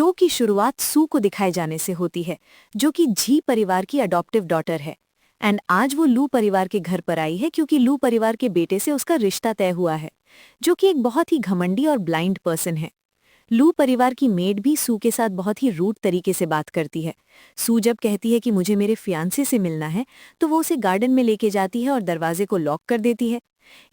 Show की शुरुआत सू को दिखाए जाने से होती है, जो कि झी परिवार की अडॉप्टिव डॉटर है। एंड आज वो लू परिवार के घर पर आई है क्योंकि लू परिवार के बेटे से उसका रिश्ता तय हुआ है, जो कि एक बहुत ही घमंडी और ब्लाइंड पर्सन है। लू परिवार की मेड भी सू के साथ बहुत ही रूड तरीके से बात करती है। सू जब कहती है कि मुझे मेरे फियांसे से मिलना है, तो वो उसे गार्डन में लेके जाती है और दरवाजे को लॉक कर देती है।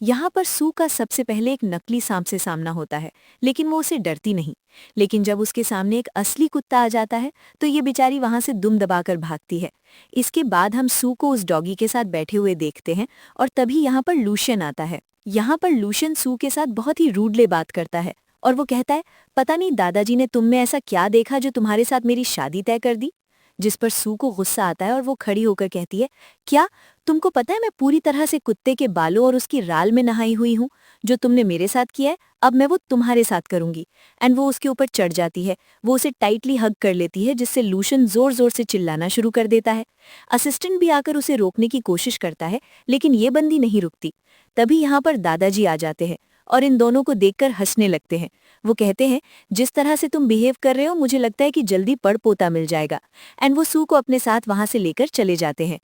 यहाँ पर सू का सबसे पहले एक नकली सांप से सामना होता है, लेकिन वो उसे डरती नहीं। लेकिन जब उसके सामने एक असली कुत्ता आ जाता है, तो ये बेचारी वहां से दुम दबाकर भागती है। इसके बाद हम सू को उस डॉगी के साथ बैठे हुए देखते हैं और तभी यहाँ पर लूशियन आता है। यहाँ पर लूशियन सू के साथ बहुत ही रूडली बात करता है और वो कहता है, पता नहीं दादाजी ने तुम में ऐसा क्या देखा जो तुम्हारे साथ मेरी शादी तय कर दी। जिस पर सू को गुस्सा आता है और वो खड़ी होकर कहती है, क्या तुमको पता है मैं पूरी तरह से कुत्ते के बालों और उसकी राल में नहाई हुई हूँ। जो तुमने मेरे साथ किया है, अब मैं वो तुम्हारे साथ करूंगी। एंड वो उसके ऊपर चढ़ जाती है। वो उसे टाइटली हग कर लेती है, जिससे लूशन जोर जोर से चिल्लाना शुरू कर देता है। असिस्टेंट भी आकर उसे रोकने की कोशिश करता है, लेकिन ये बंदी नहीं रुकती। तभी यहाँ पर दादाजी आ जाते हैं और इन दोनों को देखकर हंसने लगते हैं। वो कहते हैं, जिस तरह से तुम बिहेव कर रहे हो, मुझे लगता है कि जल्दी पड़ पोता मिल जाएगा। एंड वो सू को अपने साथ वहां से लेकर चले जाते हैं।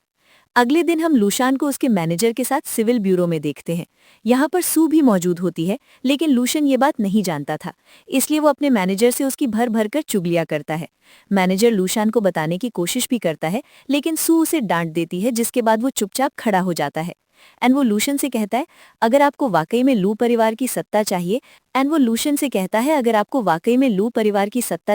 अगले दिन हम लूशान को उसके मैनेजर के साथ सिविल ब्यूरो में देखते हैं। यहाँ पर सू भी मौजूद होती है, लेकिन लूशन ये बात नहीं जानता था, इसलिए वो अपने मैनेजर से उसकी भर भर कर चुगलियां करता है। मैनेजर लूशान को बताने की कोशिश भी करता है, लेकिन सू उसे डांट देती है, जिसके बाद वो चुपचाप खड़ा हो जाता है। एंड वो लूशन से कहता है, अगर आपको वाकई में लू परिवार की सत्ता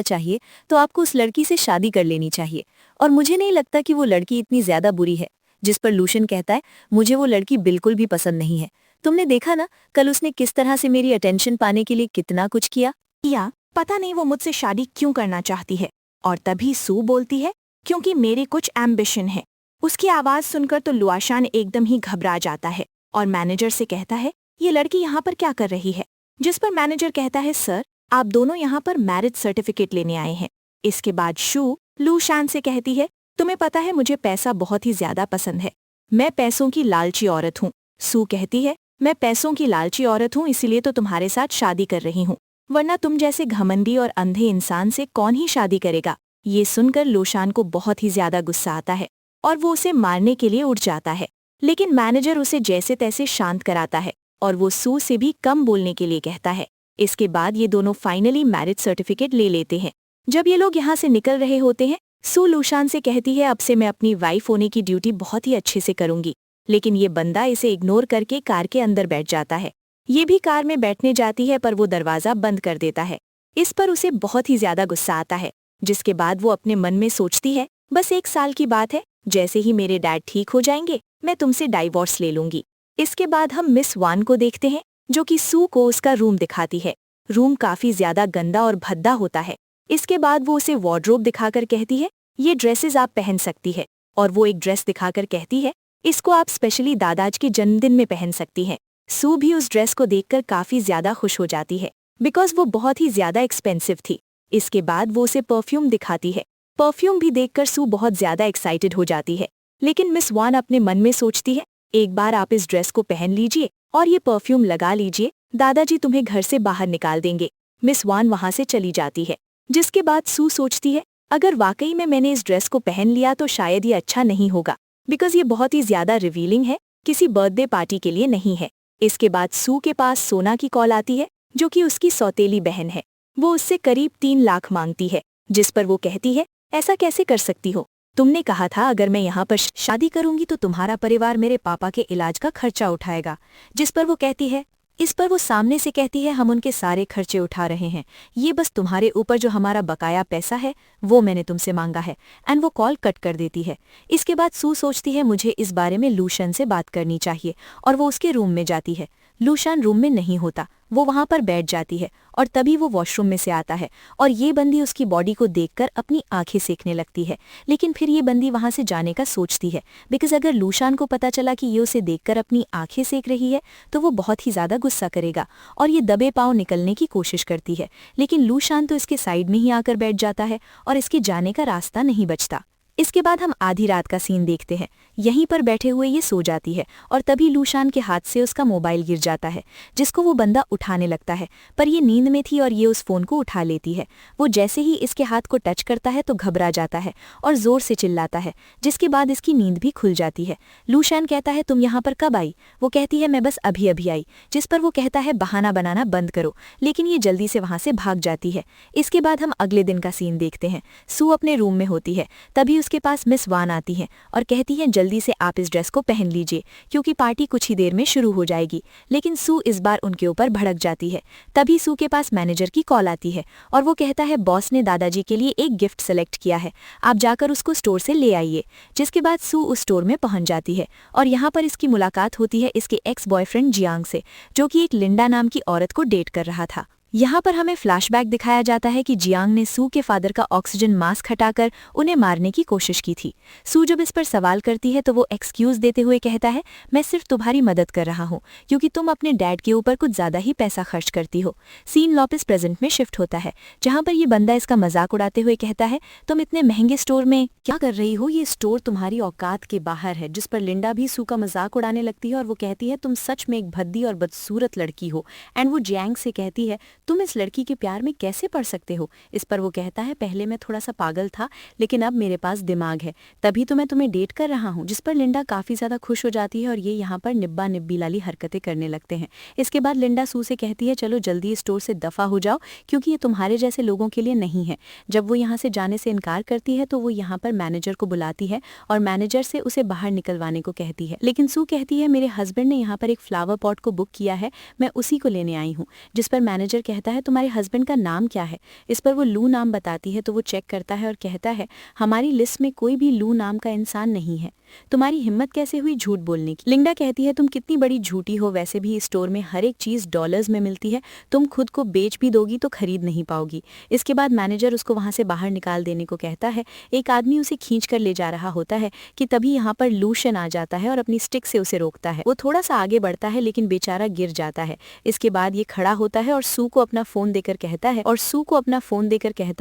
चाहिए तो आपको उस लड़की से शादी कर लेनी चाहिए। और मुझे नहीं लगता कि वो लड़की इतनी ज्यादा बुरी है। जिस पर लूशन कहता है, मुझे वो लड़की बिल्कुल भी पसंद नहीं है। तुमने देखा ना, कल उसने किस तरह से मेरी अटेंशन पाने के लिए कितना कुछ किया। या पता नहीं वो मुझसे शादी क्यों करना चाहती है। और तभी सू बोलती है, क्योंकि मेरे कुछ एम्बिशन है। उसकी आवाज सुनकर तो लुआशान एकदम ही घबरा जाता है और मैनेजर से कहता है, ये लड़की यहाँ पर क्या कर रही है। जिस पर मैनेजर कहता है, सर आप दोनों यहाँ पर मैरिज सर्टिफिकेट लेने आए हैं। इसके बाद शू लूशान से कहती है, तुम्हें पता है मुझे पैसा बहुत ही ज्यादा पसंद है। मैं पैसों की लालची औरत हूँ। सू कहती है, मैं पैसों की लालची औरत हूँ, इसीलिए तो तुम्हारे साथ शादी कर रही हूँ, वरना तुम जैसे घमंडी और अंधे इंसान से कौन ही शादी करेगा। ये सुनकर लूशान को बहुत ही ज्यादा गुस्सा आता है और वो उसे मारने के लिए उठ जाता है, लेकिन मैनेजर उसे जैसे तैसे शांत कराता है और वो सू से भी कम बोलने के लिए कहता है। इसके बाद ये दोनों फाइनली मैरिज सर्टिफिकेट ले लेते हैं। जब ये लोग यहाँ से निकल रहे होते हैं, सू लूशान से कहती है, अब से मैं अपनी वाइफ होने की ड्यूटी बहुत ही अच्छे से करूंगी। लेकिन ये बंदा इसे इग्नोर करके कार के अंदर बैठ जाता है। ये भी कार में बैठने जाती है, पर वो दरवाजा बंद कर देता है। इस पर उसे बहुत ही ज्यादा गुस्सा आता है, जिसके बाद वो अपने मन में सोचती है, बस 1 साल की बात है, जैसे ही मेरे डैड ठीक हो जाएंगे मैं तुमसे डाइवोर्स ले लूंगी। इसके बाद हम मिस वान को देखते हैं, जो कि सू को उसका रूम दिखाती है। रूम काफी ज्यादा गंदा और भद्दा होता है। इसके बाद वो उसे वार्डरोब दिखाकर कहती है, ये ड्रेसेस आप पहन सकती है। और वो एक ड्रेस दिखाकर कहती है, इसको आप स्पेशली दादाज के जन्मदिन में पहन सकती हैं। सू भी उस ड्रेस को देखकर काफी ज्यादा खुश हो जाती है, बिकॉज वो बहुत ही ज्यादा एक्सपेंसिव थी। इसके बाद वो उसे परफ्यूम दिखाती है। परफ्यूम भी देखकर सू बहुत ज्यादा एक्साइटेड हो जाती है, लेकिन मिस वान अपने मन में सोचती है, एक बार आप इस ड्रेस को पहन लीजिए और ये परफ्यूम लगा लीजिए, दादाजी तुम्हें घर से बाहर निकाल देंगे। मिस वान वहां से चली जाती है। जिसके बाद सू सोचती है, अगर वाकई में मैंने इस ड्रेस को पहन लिया तो शायद ये अच्छा नहीं होगा, बिकॉज ये बहुत ही ज्यादा रिवीलिंग है, किसी बर्थडे पार्टी के लिए नहीं है। इसके बाद सू के पास सोना की कॉल आती है, जो कि उसकी सौतेली बहन है। वो उससे करीब 3 लाख मांगती है, जिस पर वो कहती है, ऐसा कैसे कर सकती हो, तुमने कहा था अगर मैं यहाँ पर शादी करूंगी तो तुम्हारा परिवार मेरे पापा के इलाज का खर्चा उठाएगा। जिस पर वो कहती है, इस पर वो सामने से कहती है, हम उनके सारे खर्चे उठा रहे हैं, ये बस तुम्हारे ऊपर जो हमारा बकाया पैसा है वो मैंने तुमसे मांगा है। एंड वो कॉल कट कर देती है। इसके बाद सू सोचती है, मुझे इस बारे में लूशन से बात करनी चाहिए, और वो उसके रूम में जाती है। लूशान रूम में नहीं होता, वो वहां पर बैठ जाती है और तभी वो वॉशरूम में से आता है और ये बंदी उसकी बॉडी को देखकर अपनी आंखें सेकने लगती है। लेकिन फिर ये बंदी वहां से जाने का सोचती है, बिकॉज अगर लूशान को पता चला कि ये उसे देखकर अपनी आंखें सेक रही है तो वो बहुत ही ज्यादा गुस्सा करेगा और ये दबे पांव निकलने की कोशिश करती है। लेकिन लूशान तो इसके साइड में ही आकर बैठ जाता है और इसके जाने का रास्ता नहीं बचता। इसके बाद हम आधी रात का सीन देखते हैं। यहीं पर बैठे हुए ये सो जाती है और तभी लूशान के हाथ से उसका मोबाइल गिर जाता है, जिसको वो बंदा उठाने लगता है, पर ये नींद में थी और ये उस फोन को उठा लेती है। वो जैसे ही इसके हाथ को टच करता है तो घबरा जाता है और जोर से चिल्लाता है, जिसके बाद इसकी नींद भी खुल जाती है। लूशान कहता है तुम यहाँ पर कब आई? वो कहती है मैं बस अभी अभी आई, जिस पर वो कहता है बहाना बनाना बंद करो, लेकिन ये जल्दी से वहां से भाग जाती है। इसके बाद हम अगले दिन का सीन देखते हैं। सू अपने रूम में होती है, तभी उसके पास मिस वान आती है और कहती है जल्दी से आप इस ड्रेस को पहन लीजिए क्योंकि पार्टी कुछ ही देर में शुरू हो जाएगी। लेकिन सू इस बार उनके ऊपर भड़क जाती है। तभी सू के पास मैनेजर की कॉल आती है और वो कहता है बॉस ने दादाजी के लिए एक गिफ्ट सेलेक्ट किया है, आप जाकर उसको स्टोर से ले आइए। जिसके बाद सू उस स्टोर में पहुंच जाती है और यहाँ पर इसकी मुलाकात होती है इसके एक्स बॉयफ्रेंड जियांग से, जो कि एक लिंडा नाम की औरत को डेट कर रहा था। यहाँ पर हमें फ्लैशबैक दिखाया जाता है कि जियांग ने सू के फादर का ऑक्सीजन मास्क हटाकर उन्हें मारने की कोशिश की थी। सू जब इस पर सवाल करती है तो वो एक्सक्यूज देते हुए कहता है मैं सिर्फ तुम्हारी मदद कर रहा हूँ क्योंकि तुम अपने डैड के ऊपर कुछ ज्यादा ही पैसा खर्च करती हो। सीन लॉपिस प्रेजेंट में शिफ्ट होता है, जहाँ पर ये बंदा इसका मजाक उड़ाते हुए कहता है तुम इतने महंगे स्टोर में क्या कर रही हो, ये स्टोर तुम्हारी औकात के बाहर है। जिस पर लिंडा भी सू का मजाक उड़ाने लगती है और वो कहती है तुम सच में एक भद्दी और बदसूरत लड़की हो। एंड वो जियांग से कहती है तुम इस लड़की के प्यार में कैसे पड़ सकते हो। इस पर वो कहता है पहले मैं थोड़ा सा पागल था लेकिन अब मेरे पास दिमाग है, तभी तो मैं तुम्हें डेट कर रहा हूँ। जिस पर लिंडा काफी ज्यादा खुश हो जाती है और ये यहाँ पर निब्बा निब्बी लाली हरकतें करने लगते हैं। इसके बाद लिंडा सू से कहती है चलो जल्दी स्टोर से दफा हो जाओ क्योंकि ये तुम्हारे जैसे लोगों के लिए नहीं है। जब वो यहाँ से जाने से इनकार करती है तो वो यहाँ पर मैनेजर को बुलाती है और मैनेजर से उसे बाहर निकलवाने को कहती है। लेकिन सू कहती है मेरे हस्बैंड ने यहाँ पर एक फ्लावर पॉट को बुक किया है, मैं उसी को लेने आई हूँ। जिस पर मैनेजर कहता है तुम्हारे हस्बैंड का नाम क्या है? इस पर वो लू नाम बताती है तो वो चेक करता है और कहता है हमारी लिस्ट में कोई भी लू नाम का इंसान नहीं है, तुम्हारी हिम्मत कैसे हुई झूठ बोलने की? लिंडा कहती है तुम कितनी बड़ी झूठी हो, वैसे भी इस स्टोर में हर एक चीज डॉलर्स में मिलती है, तुम खुद को बेच भी दोगी तो खरीद नहीं पाओगी। इसके बाद मैनेजर उसको वहां से बाहर निकाल देने को कहता है। एक आदमी उसे खींच कर ले जा रहा होता है कि तभी यहाँ पर लूशन आ जाता है और अपनी स्टिक से उसे रोकता है। वो थोड़ा सा आगे बढ़ता है लेकिन बेचारा गिर जाता है। इसके बाद ये खड़ा होता है और सू को अपना फोन देकर कहता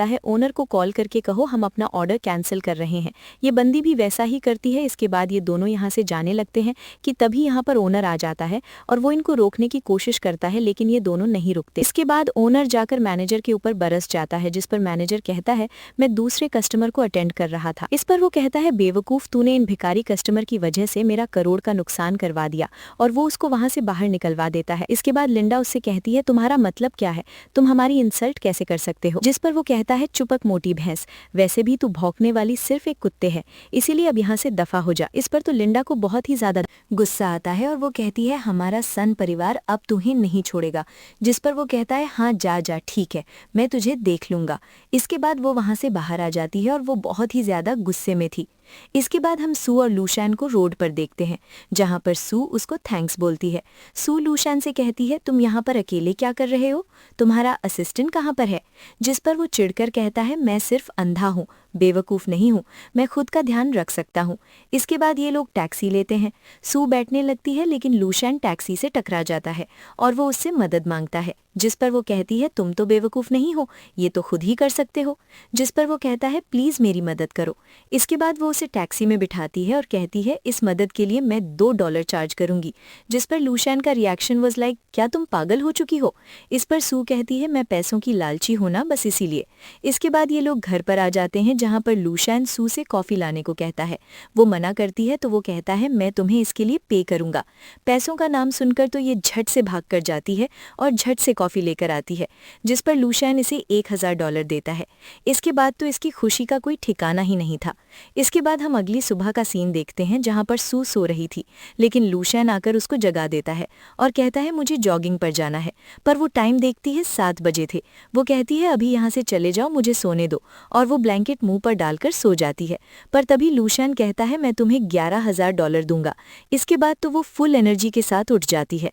है ओनर को कॉल करके कहो हम अपना ऑर्डर कैंसिल कर रहे हैं। ये बंदी भी वैसा ही करती है। इसके बाद ये दोनों यहाँ से जाने लगते हैं कि तभी यहाँ पर ओनर आ जाता है और वो इनको रोकने की कोशिश करता है लेकिन ये दोनों नहीं रुकते। इसके बाद ओनर जाकर मैनेजर के ऊपर बरस जाता है, जिस पर मैनेजर कहता है मैं दूसरे कस्टमर को अटेंड कर रहा था। इस पर वो कहता है बेवकूफ, तूने इन भिखारी कस्टमर की वजह से मेरा करोड़ का नुकसान करवा दिया, और वो उसको वहां से बाहर निकलवा देता है। इसके बाद लिंडा उससे कहती है तुम्हारा मतलब क्या है, तुम हमारी इंसल्ट कैसे कर सकते हो? जिस पर वो कहता है चुपक मोटी भैंस, वैसे भी तू भौंकने वाली सिर्फ एक कुत्ते है, इसीलिए अब यहाँ से दफा हो जा। इस पर तो लिंडा को बहुत ही ज्यादा गुस्सा आता है और वो कहती है हमारा सन परिवार अब तुम्हें नहीं छोड़ेगा। जिस पर वो कहता है हाँ जा जा ठीक है, मैं तुझे देख लूंगा। इसके बाद वो वहां से बाहर आ जाती है और वो बहुत ही ज्यादा गुस्से में थी। इसके बाद हम सू और लूशान को रोड पर देखते हैं, जहां पर सू उसको थैंक्स बोलती है। सू लूशान से कहती है तुम यहाँ पर अकेले क्या कर रहे हो, तुम्हारा असिस्टेंट कहाँ पर है? जिस पर वो चिढ़कर कहता है मैं सिर्फ अंधा हूँ, बेवकूफ नहीं हूँ, मैं खुद का ध्यान रख सकता हूँ। इसके बाद ये लोग टैक्सी लेते हैं। सू बैठने लगती है लेकिन लूशान टैक्सी से टकरा जाता है और वो उससे मदद मांगता है, जिस पर वो कहती है तुम तो बेवकूफ नहीं हो, ये तो खुद ही कर सकते हो। जिस पर वो कहता है प्लीज मेरी मदद करो। इसके बाद वो उसे टैक्सी में बिठाती है और कहती है इस मदद के लिए मैं $2 चार्ज करूंगी। जिस पर लूशान का रिएक्शन वाज लाइक क्या तुम पागल हो चुकी हो? इस पर सू कहती है मैं पैसों की लालची हूं ना, बस इसीलिए। इसके बाद ये लोग घर पर आ जाते हैं, जहां पर लूशान सू से कॉफी लाने को कहता है। वो मना करती है तो वो कहता है मैं तुम्हें इसके लिए पे करूंगा। पैसों का नाम सुनकर तो ये झट से भाग कर जाती है और झट से कॉफी लेकर आती है, जिस पर लूशान इसे $1000 देता है। इसके बाद तो इसकी खुशी का कोई ठिकाना ही नहीं था। इसके बाद हम अगली सुबह का सीन देखते हैं, जहां पर सू सो रही थी लेकिन लूशान आकर उसको जगा देता है और कहता है मुझे जॉगिंग पर जाना है। पर वो टाइम देखती है 7 बजे थे। वो कहती है अभी यहाँ से चले जाओ, मुझे सोने दो, और वो ब्लैंकेट मुंह पर डालकर सो जाती है। पर तभी लूशान कहता है मैं तुम्हें $11,000 दूंगा। इसके बाद तो वो फुल एनर्जी के साथ उठ जाती है।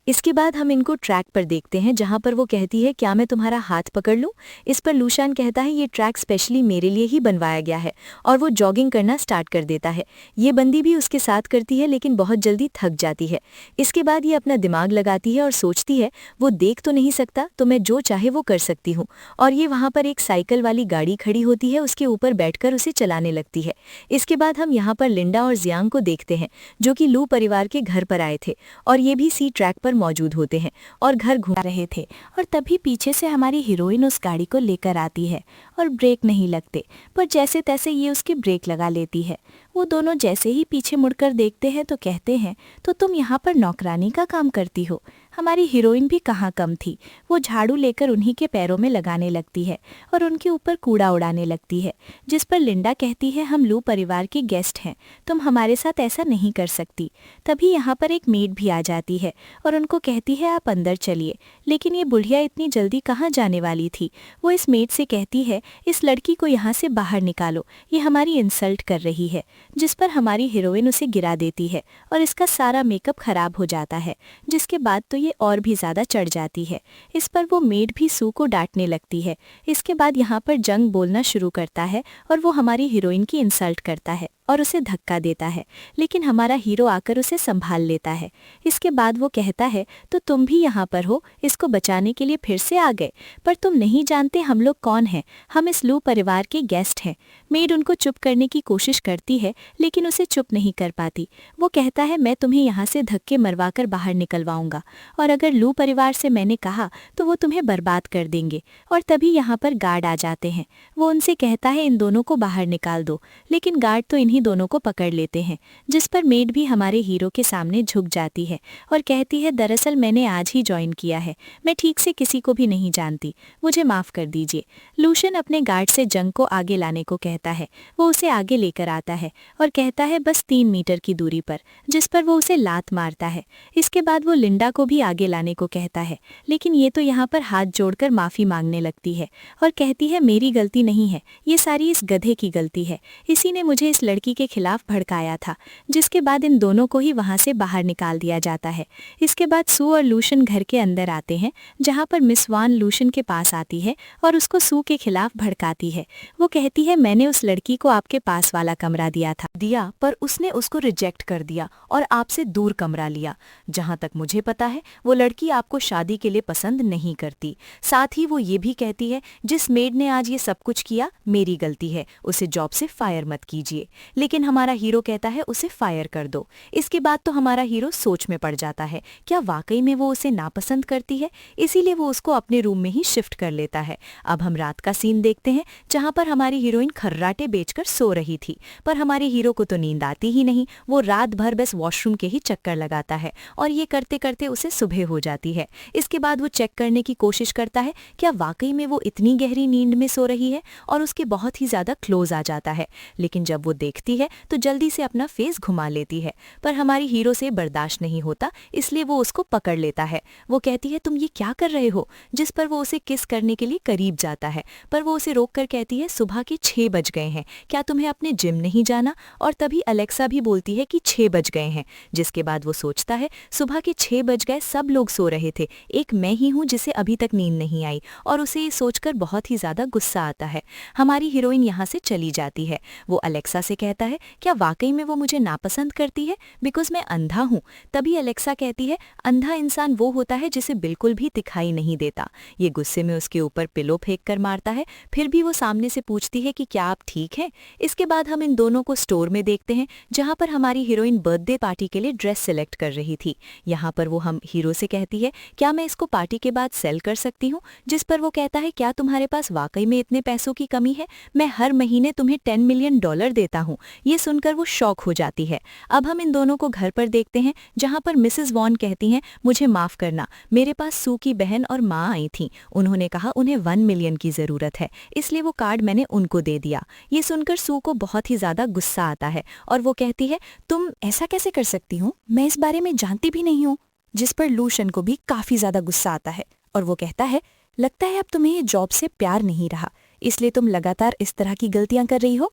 इसके बाद हम इनको ट्रैक पर देखते हैं जहां पर वो कहती है क्या मैं तुम्हारा हाथ पकड़ लूं। इस पर लूशान कहता है ये ट्रैक स्पेशली मेरे लिए ही बनवाया गया है और वो जॉगिंग करना स्टार्ट कर देता है। ये बंदी भी उसके साथ करती है लेकिन बहुत जल्दी थक जाती है। इसके बाद ये अपना दिमाग लगाती है और सोचती है वो देख तो नहीं सकता तो मैं जो चाहे वो कर सकती हूँ। और ये वहाँ पर एक साइकिल वाली गाड़ी खड़ी होती है, उसके ऊपर बैठकर उसे चलाने लगती है। इसके बाद हम यहाँ पर लिंडा और जियांग को देखते हैं जो कि लू परिवार के घर पर आए थे और ये भी सी ट्रैक पर मौजूद होते हैं और घर घूम रहे थे। और तभी पीछे से हमारी हीरोइन उस गाड़ी को लेकर आती है और ब्रेक नहीं लगते, पर जैसे तैसे ये उसकी ब्रेक लगा लेती है। वो दोनों जैसे ही पीछे मुड़कर देखते हैं तो कहते हैं तो तुम यहाँ पर नौकरानी का काम करती हो। हमारी हीरोइन भी कहाँ कम थी, वो झाड़ू लेकर उन्हीं के पैरों में लगाने लगती है और उनके ऊपर कूड़ा उड़ाने लगती है, जिस पर लिंडा कहती है हम लू परिवार की गेस्ट हैं, तुम हमारे साथ ऐसा नहीं कर सकती। तभी यहाँ पर एक मेड भी आ जाती है और उनको कहती है आप अंदर चलिए। लेकिन ये बुढ़िया इतनी जल्दी कहाँ जाने वाली थी। वो इस मेड से कहती है इस लड़की को यहाँ से बाहर निकालो, ये हमारी इंसल्ट कर रही है, जिस पर हमारी हीरोइन उसे गिरा देती है और इसका सारा मेकअप खराब हो जाता है, जिसके बाद तो ये और भी ज्यादा चढ़ जाती है। इस पर वो मेड भी सू को डांटने लगती है। इसके बाद यहाँ पर जंग बोलना शुरू करता है और वो हमारी हीरोइन की इंसल्ट करता है और उसे धक्का देता है, लेकिन हमारा हीरो आकर उसे संभाल लेता है। इसके बाद वो कहता है तो तुम भी यहाँ पर हो, इसको बचाने के लिए फिर से आ गए, पर तुम नहीं जानते हम लोग कौन हैं, हम इस लू परिवार के गेस्ट हैं। मेड उनको चुप करने की कोशिश करती है लेकिन उसे चुप नहीं कर पाती। वो कहता है मैं तुम्हें यहाँ से धक्के मरवाकर बाहर निकलवाऊंगा और अगर लू परिवार से मैंने कहा तो वो तुम्हें बर्बाद कर देंगे। और तभी यहाँ पर गार्ड आ जाते हैं। वो उनसे कहता है इन दोनों को बाहर निकाल दो, लेकिन गार्ड तो इन्हीं दोनों को पकड़ लेते हैं, जिस पर मेड भी हमारे हीरो के सामने झुक जाती है और कहती है दरअसल मैंने आज ही ज्वाइन किया है, मैं ठीक से किसी को भी नहीं जानती, मुझे माफ कर दीजिए। लूशन अपने गार्ड से जंग को आगे लाने को कहता है। वो उसे आगे लेकर आता है और कहता है बस 3 मीटर की दूरी पर, जिस पर वो उसे लात मारता है। इसके बाद वो लिंडा को भी आगे लाने को कहता है, लेकिन ये तो यहाँ पर हाथ जोड़कर माफी मांगने लगती है और कहती है मेरी गलती नहीं है, ये सारी इस गधे की गलती है, इसी ने मुझे इस लड़की के खिलाफ भड़काया था। जिसके बाद इन दोनों को ही वहां से बाहर निकाल दिया जाता है। इसके बाद सू और लूशन घर के अंदर आते हैं, जहां पर मिस वान लूशन के पास आती है और उसको सू के खिलाफ भड़काती है। वो कहती है मैंने उस लड़की को आपके पास वाला कमरा दिया पर उसने उसको रिजेक्ट कर दिया और आपसे दूर कमरा लिया। जहां तक मुझे पता है वो लड़की आपको शादी के लिए पसंद नहीं करती। साथ ही वो ये भी कहती है जिस मेड ने आज ये सब कुछ किया मेरी गलती है, उसे जॉब से फायर मत कीजिए। लेकिन हमारा हीरो कहता है उसे फायर कर दो। इसके बाद तो हमारा हीरो सोच में पड़ जाता है, क्या वाकई में वो उसे नापसंद करती है, इसीलिए वो उसको अपने रूम में ही शिफ्ट कर लेता है। अब हम रात का सीन देखते हैं जहां पर हमारी हीरोइन खर्राटे बेचकर सो रही थी, पर हमारे हीरो को तो नींद आती ही नहीं। वो रात भर बस वॉशरूम के ही चक्कर लगाता है और ये करते करते उसे सुबह हो जाती है। इसके बाद वो चेक करने की कोशिश करता है क्या वाकई में वो इतनी गहरी नींद में सो रही है और उसके बहुत ही ज्यादा क्लोज आ जाता है। लेकिन जब वो देखती है तो जल्दी से अपना फेस घुमा लेती है, पर हमारी हीरो से बर्दाश्त नहीं होता, इसलिए वो उसको पकड़ लेता है। वो कहती है तुम ये क्या कर रहे हो, जिस पर वो उसे किस करने के लिए करीब जाता है, पर वो उसे रोक कर कहती है सुबह के 6 बज गए हैं, क्या तुम्हें अपने जिम नहीं जाना। और तभी अलेक्सा भी बोलती है कि 6 बज गए हैं। जिसके बाद वो सोचता है सुबह के 6 बज गए, सब लोग सो रहे थे, एक मैं ही हूँ जिसे अभी तक नींद नहीं आई, और उसे ये सोचकर बहुत ही ज्यादा गुस्सा आता है। हमारी हीरोइन यहाँ से चली जाती है। वो अलेक्सा से कहता है क्या वाकई में वो मुझे नापसंद करती है बिकॉज मैं अंधा हूँ। तभी अलेक्सा कहती है अंधा इंसान वो होता है जिसे बिल्कुल भी दिखाई नहीं देता। ये गुस्से में उसके ऊपर पिलो फेंक कर मारता है। फिर भी वो सामने से पूछती है कि क्या आप ठीक हैं। इसके बाद हम इन दोनों को स्टोर में देखते हैं जहाँ पर हमारी हीरोइन बर्थडे पार्टी के लिए ड्रेस सिलेक्ट कर रही थी। यहाँ पर वो हम हीरो से कहती है क्या मैं इसको पार्टी के बाद सेल कर सकती हूँ, जिस पर वो कहता है क्या तुम्हारे पास वाकई में इतने पैसों की कमी है, मैं हर महीने तुम्हें $10 मिलियन देता हूँ। ये सुनकर वो शॉक हो जाती है। अब हम इन दोनों को घर पर देखते हैं जहाँ पर मिसेस वॉन कहती हैं मुझे माफ करना, मेरे पास सू की बहन और माँ आई थी, उन्होंने कहा उन्हें 1 मिलियन की जरूरत है, इसलिए वो कार्ड मैंने उनको दे दिया। ये सुनकर सू को बहुत ही ज्यादा गुस्सा आता है और वो कहती है तुम ऐसा कैसे कर सकती हो, मैं इस बारे में जानती भी नहीं हूँ। जिस पर लूशन को भी काफी ज्यादा गुस्सा आता है और वो कहता है लगता है अब तुम्हें ये जॉब से प्यार नहीं रहा, इसलिए तुम लगातार इस तरह की गलतियां कर रही हो।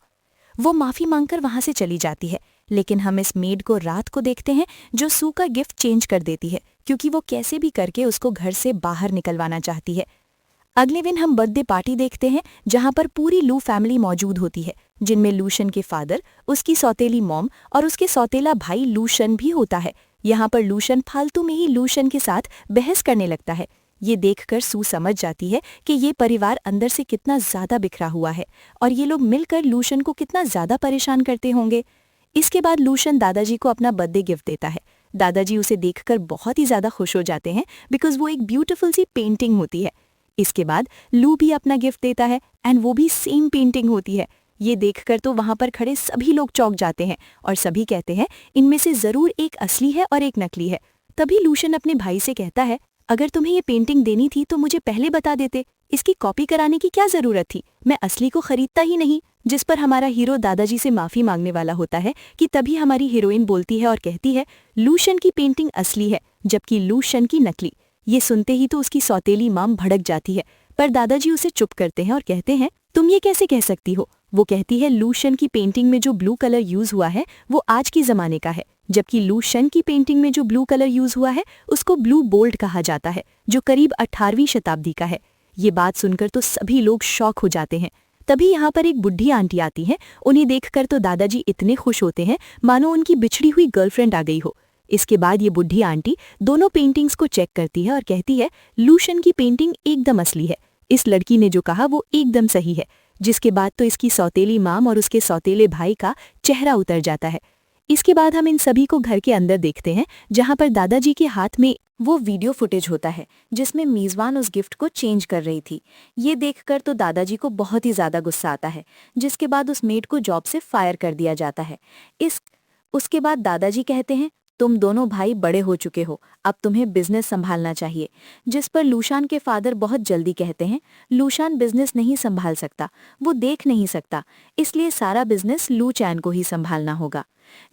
वो माफी मांगकर वहां से चली जाती है, लेकिन हम इस मेड को रात को देखते हैं जो सू का गिफ्ट चेंज कर देती है क्योंकि वो कैसे भी करके उसको घर से बाहर निकलवाना चाहती है। अगले दिन हम बर्थडे पार्टी देखते हैं जहां पर पूरी लू फैमिली मौजूद होती है, जिनमें लूशन के फादर, उसकी सौतेली मॉम और उसके सौतेला भाई लूशन भी होता है। यहाँ पर लूशन फालतू में ही लूशन के साथ बहस करने लगता है। ये देखकर सू समझ जाती है कि ये परिवार अंदर से कितना ज्यादा बिखरा हुआ है और ये लोग मिलकर लूशन को कितना ज्यादा परेशान करते होंगे। इसके बाद लूशन दादाजी को अपना बर्थडे गिफ्ट देता है। दादाजी उसे देखकर बहुत ही ज्यादा खुश हो जाते हैं बिकॉज वो एक ब्यूटीफुल सी पेंटिंग होती है। इसके बाद लू भी अपना गिफ्ट देता है एंड वो भी सेम पेंटिंग होती है। ये देखकर तो वहां पर खड़े सभी लोग चौंक जाते हैं और सभी कहते हैं इनमें से जरूर एक असली है और एक नकली है। तभी लूशन अपने भाई से कहता है, अगर तुम्हें ये पेंटिंग देनी थी तो मुझे पहले बता देते, इसकी कॉपी कराने की क्या जरूरत थी, मैं असली को खरीदता ही नहीं। जिस पर हमारा हीरो दादाजी से माफी मांगने वाला होता है कि तभी हमारी हीरोइन बोलती है और कहती है लूशन की पेंटिंग असली है जबकि लूशन की नकली। ये सुनते ही तो उसकी सौतेली माम भड़क जाती है, पर दादाजी उसे चुप करते हैं और कहते हैं तुम ये कैसे कह सकती हो। वो कहती है लूशन की पेंटिंग में जो ब्लू कलर यूज हुआ है वो आज की जमाने का है, जबकि लूशन की पेंटिंग में जो ब्लू कलर यूज हुआ है उसको ब्लू बोल्ड कहा जाता है जो करीब 18वीं शताब्दी का है। ये बात सुनकर तो सभी लोग शॉक हो जाते हैं। तभी यहाँ पर एक बुढ़ी आंटी आती है। उन्हें देखकर तो दादाजी इतने खुश होते हैं मानो उनकी बिछड़ी हुई गर्लफ्रेंड आ गई हो। इसके बाद ये बुढ़ी आंटी दोनों पेंटिंग्स को चेक करती है और कहती है लूशन की पेंटिंग एकदम असली है, इस लड़की ने जो कहा वो एकदम सही है। जिसके बाद तो इसकी सौतेली माम और उसके सौतेले भाई का चेहरा उतर जाता है। इसके बाद हम इन सभी को घर के अंदर देखते हैं जहां पर दादाजी के हाथ में वो वीडियो फुटेज होता है जिसमें मेजबान उस गिफ्ट को चेंज कर रही थी। ये देखकर तो दादाजी को बहुत ही ज्यादा गुस्सा आता है, जिसके बाद उस मेड को जॉब से फायर कर दिया जाता है। उसके बाद दादाजी कहते हैं तुम दोनों भाई बड़े हो चुके हो, अब तुम्हें बिजनेस संभालना चाहिए। जिस पर लूशान के फादर बहुत जल्दी कहते हैं लूशान बिजनेस नहीं संभाल सकता, वो देख नहीं सकता, इसलिए सारा बिजनेस लू चैन को ही संभालना होगा।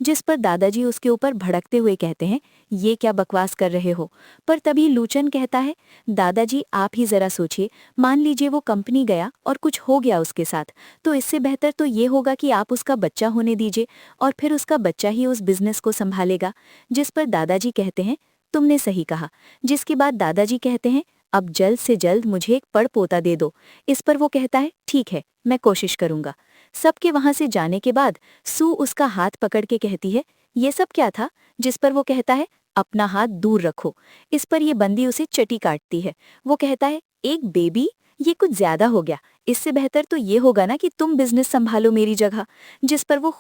जिस पर दादाजी उसके ऊपर भड़कते हुए कहते हैं ये क्या बकवास कर रहे हो। पर तभी लूचन कहता है दादाजी आप ही जरा सोचिए, मान लीजिए वो कंपनी गया और कुछ हो गया उसके साथ, तो इससे बेहतर तो ये होगा कि आप उसका बच्चा होने दीजिए और फिर उसका बच्चा ही उस बिजनेस को संभालेगा। जिस पर दादाजी कहते हैं तुमने सही कहा। जिसके बाद दादाजी कहते हैं अब जल्द से जल्द मुझे एक पड़ पोता दे दो। इस पर वो कहता है ठीक है, मैं कोशिश करूंगा। सबके वहां से जाने के बाद सू उसका हाथ पकड़ के कहती है ये सब क्या था। जिस पर वो कहता है अपना हाथ दूर रखो। इस पर ये बंदी उसे चटी काटती है। वो कहता है एक बेबी, ये कुछ ज्यादा हो गया, इससे बेहतर तो ये होगा ना कि तुम बिजनेस संभालो मेरी जगह। जिस पर वो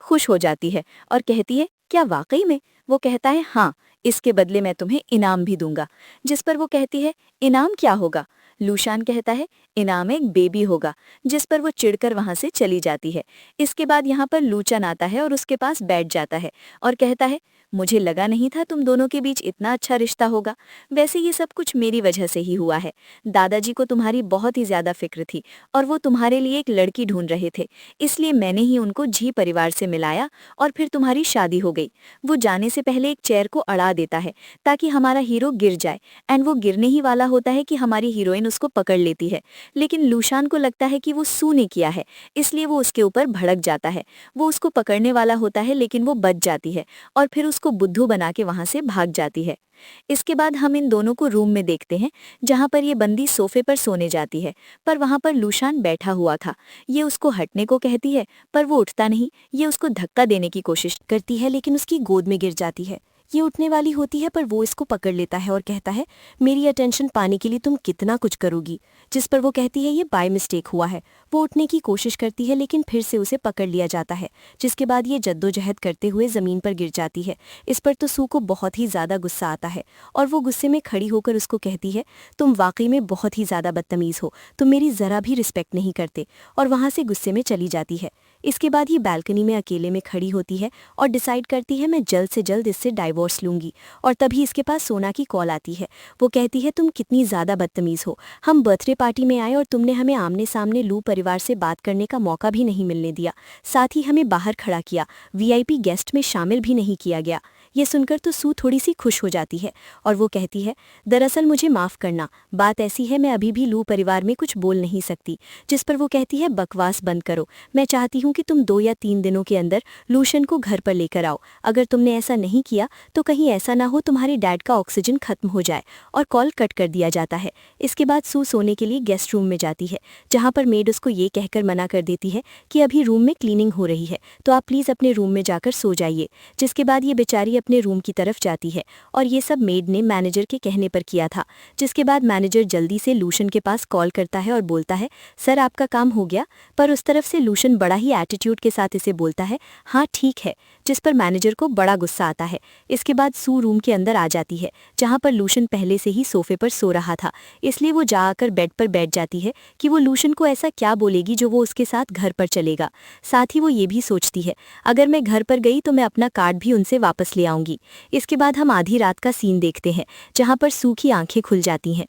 खुश हो जाती है और कहती है क्या वाकई में। वो कहता है हाँ, इसके बदले मैं तुम्हें इनाम भी दूंगा। जिस पर वो कहती है इनाम क्या होगा। लूशान कहता है इनाम एक बेबी होगा। जिस पर वो चिढ़कर वहां से चली जाती है। इसके बाद यहाँ पर लूचन आता है और उसके पास बैठ जाता है और कहता है मुझे लगा नहीं था तुम दोनों के बीच इतना अच्छा रिश्ता होगा। वैसे ये सब कुछ मेरी वजह से ही हुआ है। दादाजी को तुम्हारी बहुत ही ज्यादा फिक्र थी और वो तुम्हारे लिए एक लड़की ढूंढ रहे थे, इसलिए मैंने ही उनको जी परिवार से मिलाया और फिर तुम्हारी शादी हो गई। वो जाने से पहले एक चेयर को अड़ा देता है ताकि हमारा हीरो गिर जाए एंड वो गिरने ही वाला होता है कि हमारी हीरोइन उसको पकड़ लेती है। लेकिन लूशान को लगता है कि वो सू ने किया है, इसलिए वो उसके ऊपर भड़क जाता है। वो उसको पकड़ने वाला होता है लेकिन वो बच जाती है और फिर उसको बुद्धू बना के वहां से भाग जाती है। इसके बाद हम इन दोनों को रूम में देखते हैं जहां पर ये बंदी सोफे पर सोने जाती है, पर वहां पर लूशान बैठा हुआ था। ये उसको हटने को कहती है पर वो उठता नहीं। ये उसको धक्का देने की कोशिश करती है लेकिन उसकी गोद में गिर जाती है। ये उठने वाली होती है पर वो इसको पकड़ लेता है और कहता है मेरी अटेंशन पाने के लिए तुम कितना कुछ करोगी। जिस पर वो कहती है ये बाय मिस्टेक हुआ है। वो उठने की कोशिश करती है लेकिन फिर से उसे पकड़ लिया जाता है। जिसके बाद ये जद्दोजहद करते हुए जमीन पर गिर जाती है। इस पर तो सू को बहुत ही ज्यादा गुस्सा आता है और वो गुस्से में खड़ी होकर उसको कहती है तुम वाकई में बहुत ही ज्यादा बदतमीज हो, तुम मेरी जरा भी रिस्पेक्ट नहीं करते, और वहां से गुस्से में चली जाती है। इसके बाद ये बालकनी में अकेले में खड़ी होती है और डिसाइड करती है मैं जल्द से जल्द इससे डाइवोर्स लूंगी। और तभी इसके पास सोना की कॉल आती है। वो कहती है तुम कितनी ज्यादा बदतमीज हो, हम बर्थडे पार्टी में आए और तुमने हमें आमने सामने लू परिवार से बात करने का मौका भी नहीं मिलने दिया, साथ ही हमें बाहर खड़ा किया, वीआईपी गेस्ट में शामिल भी नहीं किया गया। ये सुनकर तो सू थोड़ी सी खुश हो जाती है और वो कहती है, दरअसल मुझे माफ़ करना, बात ऐसी है मैं अभी भी लू परिवार में कुछ बोल नहीं सकती। जिस पर वो कहती है, बकवास बंद करो, मैं चाहती हूँ कि तुम 2 या 3 दिनों के अंदर लूशन को घर पर लेकर आओ। अगर तुमने ऐसा नहीं किया तो कहीं ऐसा ना हो तुम्हारे डैड का ऑक्सीजन खत्म हो जाए। और कॉल कट कर दिया जाता है। इसके बाद सू सोने के लिए गेस्ट रूम में जाती है, जहाँ पर मेड उसको ये कहकर मना कर देती है कि अभी रूम में क्लीनिंग हो रही है, तो आप प्लीज़ अपने रूम में जाकर सो जाइए। जिसके बाद ये बेचारी अपने रूम की तरफ जाती है और ये सब मेड ने मैनेजर के कहने पर किया था। जिसके बाद मैनेजर जल्दी से लूशन के पास कॉल करता है और बोलता है, सर आपका काम हो गया। पर उस तरफ से लूशन बड़ा ही एटीट्यूड के साथ इसे बोलता है, हाँ ठीक है। जिस पर मैनेजर को बड़ा गुस्सा आता है। इसके बाद सू रूम के अंदर आ जाती है, जहाँ पर लूशन पहले से ही सोफे पर सो रहा था, इसलिए वो जाकर बेड पर बैठ जाती है कि वो लूशन को ऐसा क्या बोलेगी जो वो उसके साथ घर पर चलेगा। साथ ही वो ये भी सोचती है, अगर मैं घर पर गई तो मैं अपना कार्ड भी उनसे वापस ले आऊंगी। इसके बाद हम आधी रात का सीन देखते हैं, जहाँ पर सू की आंखें खुल जाती हैं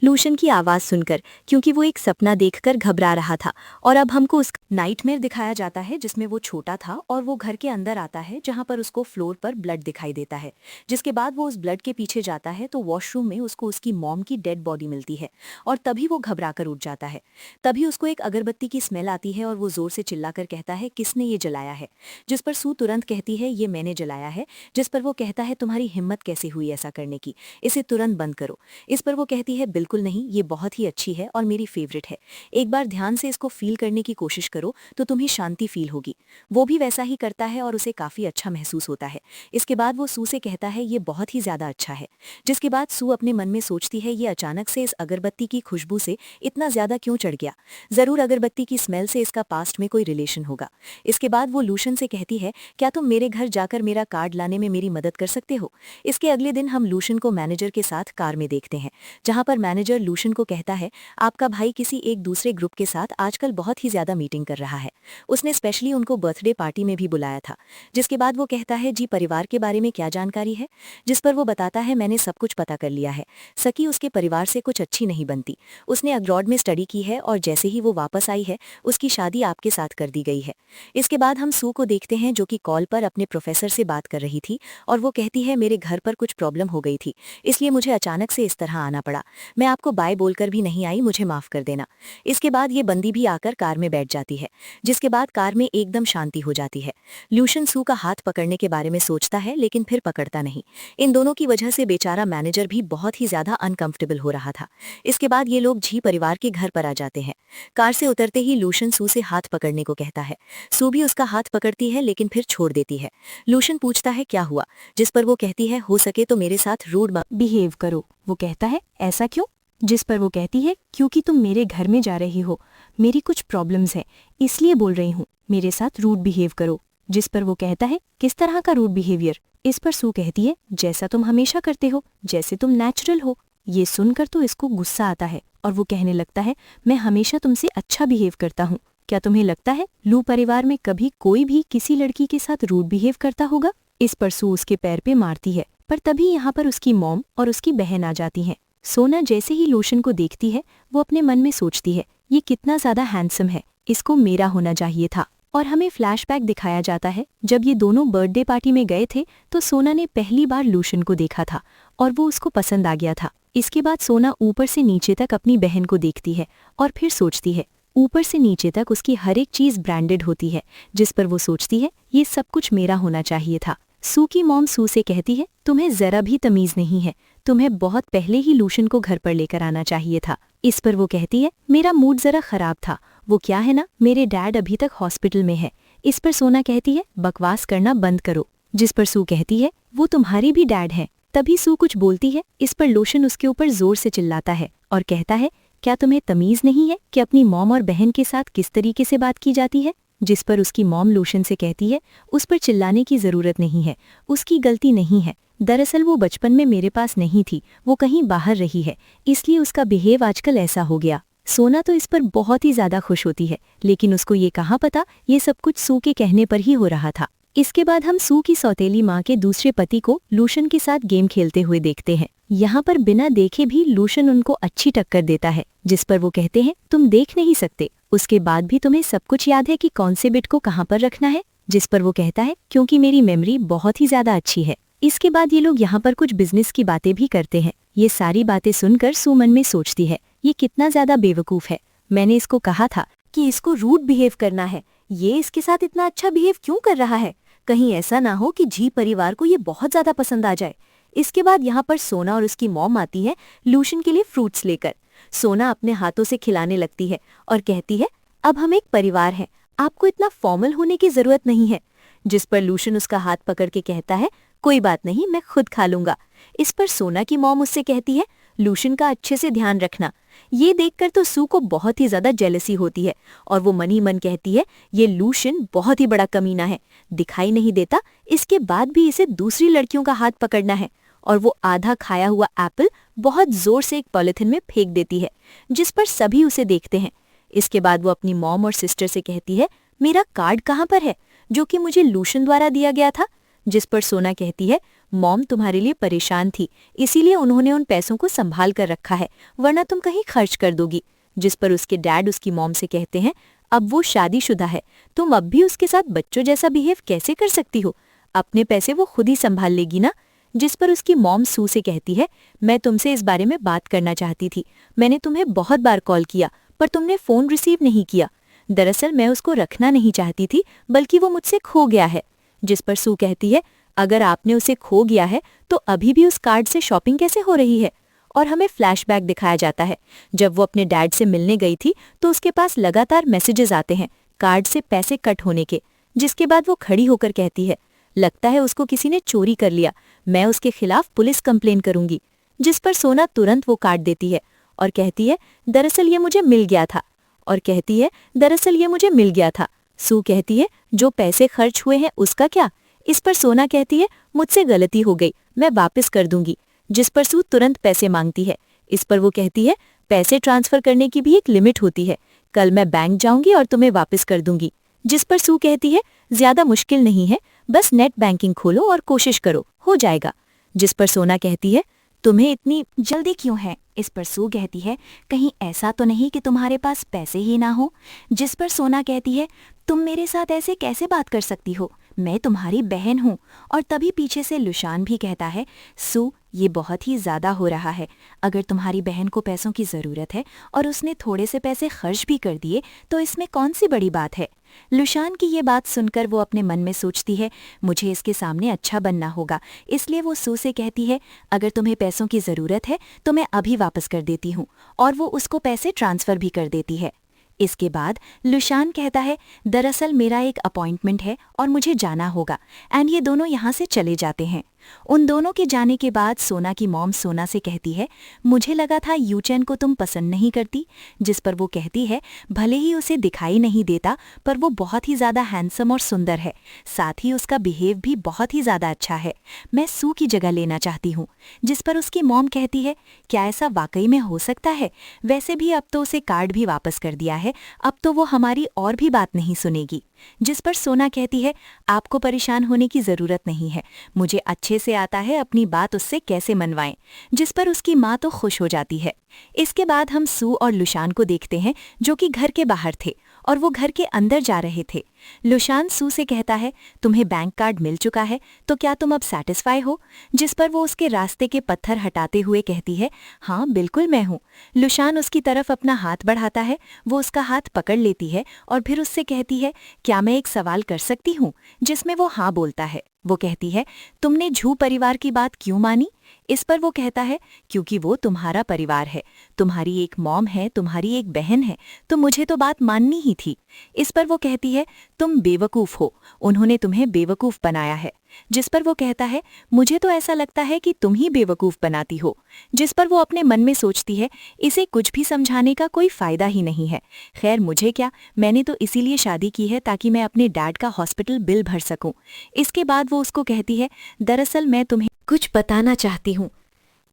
लूशन की आवाज़ सुनकर, क्योंकि वो एक सपना देखकर घबरा रहा था। और अब हमको उस नाइटमेयर दिखाया जाता है जिसमें वो छोटा था और वो घर के अंदर आता है, जहाँ पर उसको फ्लोर पर ब्लड दिखाई देता है। जिसके बाद वो उस ब्लड के पीछे जाता है तो वॉशरूम में उसको उसकी मॉम की डेड बॉडी मिलती है और तभी वो घबरा कर उठ जाता है। तभी उसको एक अगरबत्ती की स्मेल आती है और वो जोर से चिल्लाकर कहता है, किसने ये जलाया है? जिस पर सू तुरंत कहती है, ये मैंने जलाया है। जिस पर वो कहता है, तुम्हारी हिम्मत कैसे हुई ऐसा करने की, इसे तुरंत बंद करो। इस पर वो कहती है, बिल्कुल नहीं, ये बहुत ही अच्छी है और मेरी फेवरेट है। एक बार ध्यान से इसको फील करने की कोशिश करो तो तुम्हें शांति फील होगी। वो भी वैसा ही करता है और उसे काफी अच्छा महसूस होता है। इसके बाद वो सू से कहता है, ये बहुत ही ज्यादा अच्छा है। जिसके बाद सू अपने मन में सोचती है, ये अचानक से इस अगरबत्ती की खुशबू से इतना ज्यादा क्यों चढ़ गया? जरूर अगरबत्ती की स्मेल से इसका पास्ट में कोई रिलेशन होगा। इसके बाद वो लूशन से कहती है, क्या तुम मेरे घर जाकर मेरा कार्ड लाने में मेरी मदद कर सकते हो? इसके अगले दिन हम लूशन को मैनेजर के साथ कार में देखते हैं, जहां पर मैनेजर लूशन को कहता है, आपका भाई किसी एक दूसरे ग्रुप के साथ आजकल बहुत ही ज्यादा मीटिंग कर रहा है। उसने स्पेशली उनको बर्थडे पार्टी में भी बुलाया था। जिसके बाद वो कहता है, जी परिवार के बारे में क्या जानकारी है? जिस पर वो बताता है, मैंने सब कुछ पता कर लिया है। सकी उसके परिवार से कुछ अच्छी नहीं बनती। उसने अब्रॉड में स्टडी की है और जैसे ही वो वापस आई है उसकी शादी आपके साथ कर दी गई है। इसके बाद हम सू को देखते हैं जो कि कॉल पर अपने प्रोफेसर से बात कर रही थी और वो कहती है, मेरे घर पर कुछ प्रॉब्लम हो गई थी, इसलिए मुझे अचानक से इस तरह आना पड़ा। मैं आपको बाय बोलकर भी नहीं आई, मुझे माफ कर देना। इसके बाद ये बंदी भी आकर कार में बैठ जाती है, जिसके बाद कार में एकदम शांति हो जाती है। लूशन सू का हाथ पकड़ने के बारे में सोचता है लेकिन फिर पकड़ता नहीं। इन दोनों की वजह से बेचारा मैनेजर भी बहुत ही ज्यादा अनकंफर्टेबल हो रहा था। इसके बाद ये लोग झी परिवार के घर पर आ जाते हैं। कार से उतरते ही लूशन सू से हाथ पकड़ने को कहता है। सू भी उसका हाथ पकड़ती है लेकिन फिर छोड़ देती है। लूशन पूछता है, क्या हुआ? जिस पर वो कहती है, हो सके तो मेरे साथ रूड बिहेव करो। वो कहता है, ऐसा क्यों? जिस पर वो कहती है, क्योंकि तुम मेरे घर में जा रही हो, मेरी कुछ प्रॉब्लम्स हैं, इसलिए बोल रही हूँ, मेरे साथ रूड बिहेव करो। जिस पर वो कहता है, किस तरह का रूड बिहेवियर? इस पर सू कहती है, जैसा तुम हमेशा करते हो, जैसे तुम नेचुरल हो। ये सुनकर तो इसको गुस्सा आता है और वो कहने लगता है, मैं हमेशा तुमसे अच्छा बिहेव करता हूँ। क्या तुम्हें लगता है लू परिवार में कभी कोई भी किसी लड़की के साथ रूड बिहेव करता होगा? इस पर सू उसके पैर पे मारती है, पर तभी यहाँ पर उसकी मॉम और उसकी बहन आ जाती हैं। सोना जैसे ही लूशन को देखती है वो अपने मन में सोचती है, ये कितना ज्यादा हैंडसम है, इसको मेरा होना चाहिए था। और हमें फ्लैशबैक दिखाया जाता है, जब ये दोनों बर्थडे पार्टी में गए थे तो सोना ने पहली बार लूशन को देखा था और वो उसको पसंद आ गया था। इसके बाद सोना ऊपर से नीचे तक अपनी बहन को देखती है और फिर सोचती है, ऊपर से नीचे तक उसकी हर एक चीज ब्रांडेड होती है। जिस पर वो सोचती है, ये सब कुछ मेरा होना चाहिए था। सू की मॉम सू से कहती है, तुम्हें जरा भी तमीज नहीं है, तुम्हें बहुत पहले ही लूशन को घर पर लेकर आना चाहिए था। इस पर वो कहती है, मेरा मूड जरा खराब था, वो क्या है ना, मेरे डैड अभी तक हॉस्पिटल में है। इस पर सोना कहती है, बकवास करना बंद करो। जिस पर सू कहती है, वो तुम्हारी भी डैड है। तभी सू कुछ बोलती है, इस पर लूशन उसके ऊपर जोर से चिल्लाता है और कहता है, क्या तुम्हें तमीज नहीं है कि अपनी मॉम और बहन के साथ किस तरीके से बात की जाती है? जिस पर उसकी मॉम लूशन से कहती है, उस पर चिल्लाने की जरूरत नहीं है, उसकी गलती नहीं है, दरअसल वो बचपन में मेरे पास नहीं थी, वो कहीं बाहर रही है, इसलिए उसका बिहेव आजकल ऐसा हो गया। सोना तो इस पर बहुत ही ज्यादा खुश होती है, लेकिन उसको ये कहाँ पता ये सब कुछ सू के कहने पर ही हो रहा था। इसके बाद हम सू की सौतेली माँ के दूसरे पति को लूशन के साथ गेम खेलते हुए देखते हैं। यहाँ पर बिना देखे भी लूशन उनको अच्छी टक्कर देता है, जिस पर वो कहते हैं, तुम देख नहीं सकते, उसके बाद भी तुम्हें सब कुछ याद है कि कौन से बिट को कहाँ पर रखना है? जिस पर वो कहता है क्योंकि मेरी मेमोरी बहुत ही ज्यादा अच्छी है। इसके बाद ये लोग यहाँ पर कुछ बिजनेस की बातें भी करते हैं। ये सारी बातें सुनकर सू मन में सोचती है, ये कितना ज्यादा बेवकूफ है। मैंने इसको कहा था कि इसको रूड बिहेव करना है, ये इसके साथ इतना अच्छा बिहेव क्यों कर रहा है। कहीं ऐसा ना हो कि जी परिवार को ये बहुत ज्यादा पसंद आ जाए। इसके बाद यहाँ पर सोना और उसकी मॉम आती है लूशन के लिए फ्रूट्स लेकर। सोना अपने हाथों से खिलाने लगती है और कहती है, अब हम एक परिवार हैं, आपको इतना फॉर्मल होने की जरूरत नहीं है। जिस पर लूशन उसका हाथ पकड़ के कहता है, कोई बात नहीं, मैं खुद खा लूंगा। इस पर सोना की मॉम उससे कहती है, लूशन का अच्छे से ध्यान रखना। ये देखकर तो सू को बहुत ही ज्यादा जेलसी होती है और वो मन ही मन कहती है, ये लूशन बहुत ही बड़ा कमीना है, दिखाई नहीं देता, इसके बाद भी इसे दूसरी लड़कियों का हाथ पकड़ना है। और वो आधा खाया हुआ एप्पल बहुत जोर से एक पॉलिथिन में फेंक देती है, जिस पर सभी उसे देखते हैं। इसके बाद वो अपनी मॉम और सिस्टर से कहती है, मेरा कार्ड कहाँ पर है जो कि मुझे लूशन द्वारा दिया गया था। जिस पर सोना कहती है, मॉम तुम्हारे लिए परेशान थी, इसीलिए उन्होंने उन पैसों को संभाल कर रखा है, वरना तुम कहीं खर्च कर दोगी। जिस पर उसके डैड उसकी मॉम से कहते हैं, अब वो शादीशुदा है, तुम अब भी उसके साथ बच्चों जैसा बिहेव कैसे कर सकती हो, अपने पैसे वो खुद ही संभाल लेगी ना। जिस पर उसकी मॉम सू से कहती है, मैं तुमसे इस बारे में बात करना चाहती थी, मैंने तुम्हें बहुत बार कॉल किया पर तुमने फोन रिसीव नहीं किया। दरअसल मैं उसको रखना नहीं चाहती थी, बल्कि वो मुझसे खो गया है। जिस पर सू कहती है, अगर आपने उसे खो गया है तो अभी भी उस कार्ड से शॉपिंग कैसे हो रही है। और हमें फ्लैशबैक दिखाया जाता है, जब वो अपने डैड से मिलने गई थी तो उसके पास लगातार मैसेजेस आते हैं कार्ड से पैसे कट होने के। जिसके बाद वो खड़ी होकर कहती है, लगता है उसको किसी ने चोरी कर लिया, मैं उसके खिलाफ पुलिस कंप्लेन करूंगी। जिस पर सोना तुरंत वो कार्ड देती है और कहती है, दरअसल ये मुझे मिल गया था। और कहती है, दरअसल ये मुझे मिल गया था। सू कहती है, जो पैसे खर्च हुए हैं उसका क्या। इस पर सोना कहती है, मुझसे गलती हो गई, मैं वापस कर दूंगी। जिस पर सू तुरंत पैसे मांगती है। इस पर वो कहती है, पैसे ट्रांसफर करने की भी एक लिमिट होती है, कल मैं बैंक जाऊंगी और तुम्हें वापस कर दूंगी। जिस पर सू कहती है, ज्यादा मुश्किल नहीं है, बस नेट बैंकिंग खोलो और कोशिश करो, हो जाएगा। जिस पर सोना कहती है, तुम्हें इतनी जल्दी क्यों है। इस पर सू कहती है, कहीं ऐसा तो नहीं कि तुम्हारे पास पैसे ही ना हो। जिस पर सोना कहती है, तुम मेरे साथ ऐसे कैसे बात कर सकती हो, मैं तुम्हारी बहन हूँ। और तभी पीछे से लुशान भी कहता है, सू ये बहुत ही ज्यादा हो रहा है, अगर तुम्हारी बहन को पैसों की जरूरत है और उसने थोड़े से पैसे खर्च भी कर दिए तो इसमें कौन सी बड़ी बात है। लुशान की ये बात सुनकर वो अपने मन में सोचती है, मुझे इसके सामने अच्छा बनना होगा, इसलिए वो सू से कहती है, अगर तुम्हें पैसों की जरूरत है तो मैं अभी वापस कर देती हूँ। और वो उसको पैसे ट्रांसफर भी कर देती है। इसके बाद लुशान कहता है, दरअसल मेरा एक अपॉइंटमेंट है और मुझे जाना होगा। एंड ये दोनों यहाँ से चले जाते हैं। उन दोनों के जाने के बाद सोना की मॉम सोना से कहती है, मुझे लगा था यूचैन को तुम पसंद नहीं करती। जिस पर वो कहती है, भले ही उसे दिखाई नहीं देता पर वो बहुत ही ज्यादा हैंडसम और सुंदर है, साथ ही उसका बिहेव भी बहुत ही ज्यादा अच्छा है, मैं सू की जगह लेना चाहती हूँ। जिस पर उसकी मॉम कहती है, क्या ऐसा वाकई में हो सकता है, वैसे भी अब तो उसे कार्ड भी वापस कर दिया है, अब तो वो हमारी और भी बात नहीं सुनेगी। जिस पर सोना कहती है, आपको परेशान होने की जरूरत नहीं है, मुझे अच्छे से आता है अपनी बात उससे कैसे मनवाएं। जिस पर उसकी माँ तो खुश हो जाती है। इसके बाद हम सू और लुशान को देखते हैं जो कि घर के बाहर थे और वो घर के अंदर जा रहे थे। लुशान सू से कहता है, तुम्हें बैंक कार्ड मिल चुका है तो क्या तुम अब सैटिस्फाई हो। जिस पर वो उसके रास्ते के पत्थर हटाते हुए कहती है, हाँ बिल्कुल मैं हूँ। लुशान उसकी तरफ अपना हाथ बढ़ाता है, वो उसका हाथ पकड़ लेती है और फिर उससे कहती है, क्या मैं एक सवाल कर सकती हूँ। जिसमें वो हाँ बोलता है। वो कहती है, तुमने झू परिवार की बात क्यों मानी। इस पर वो कहता है, क्योंकि वो तुम्हारा परिवार है, तुम्हारी एक मॉम है, तुम्हारी एक बहन है, तो मुझे तो बात माननी ही थी। इस पर वो कहती है, तुम बेवकूफ हो, उन्होंने तुम्हें बेवकूफ बनाया है। जिस पर वो कहता है, मुझे तो ऐसा लगता है कि तुम ही बेवकूफ बनाती हो। जिस पर वो अपने मन में सोचती है, इसे कुछ भी समझाने का कोई फायदा ही नहीं है, खैर मुझे क्या, मैंने तो इसीलिए शादी की है ताकि मैं अपने डैड का हॉस्पिटल बिल भर सकूं। इसके बाद वो उसको कहती है, दरअसल मैं तुम्हें कुछ बताना चाहती हूँ,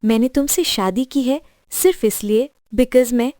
मैंने तुमसे शादी की है सिर्फ इसलिए बिकॉज मैं।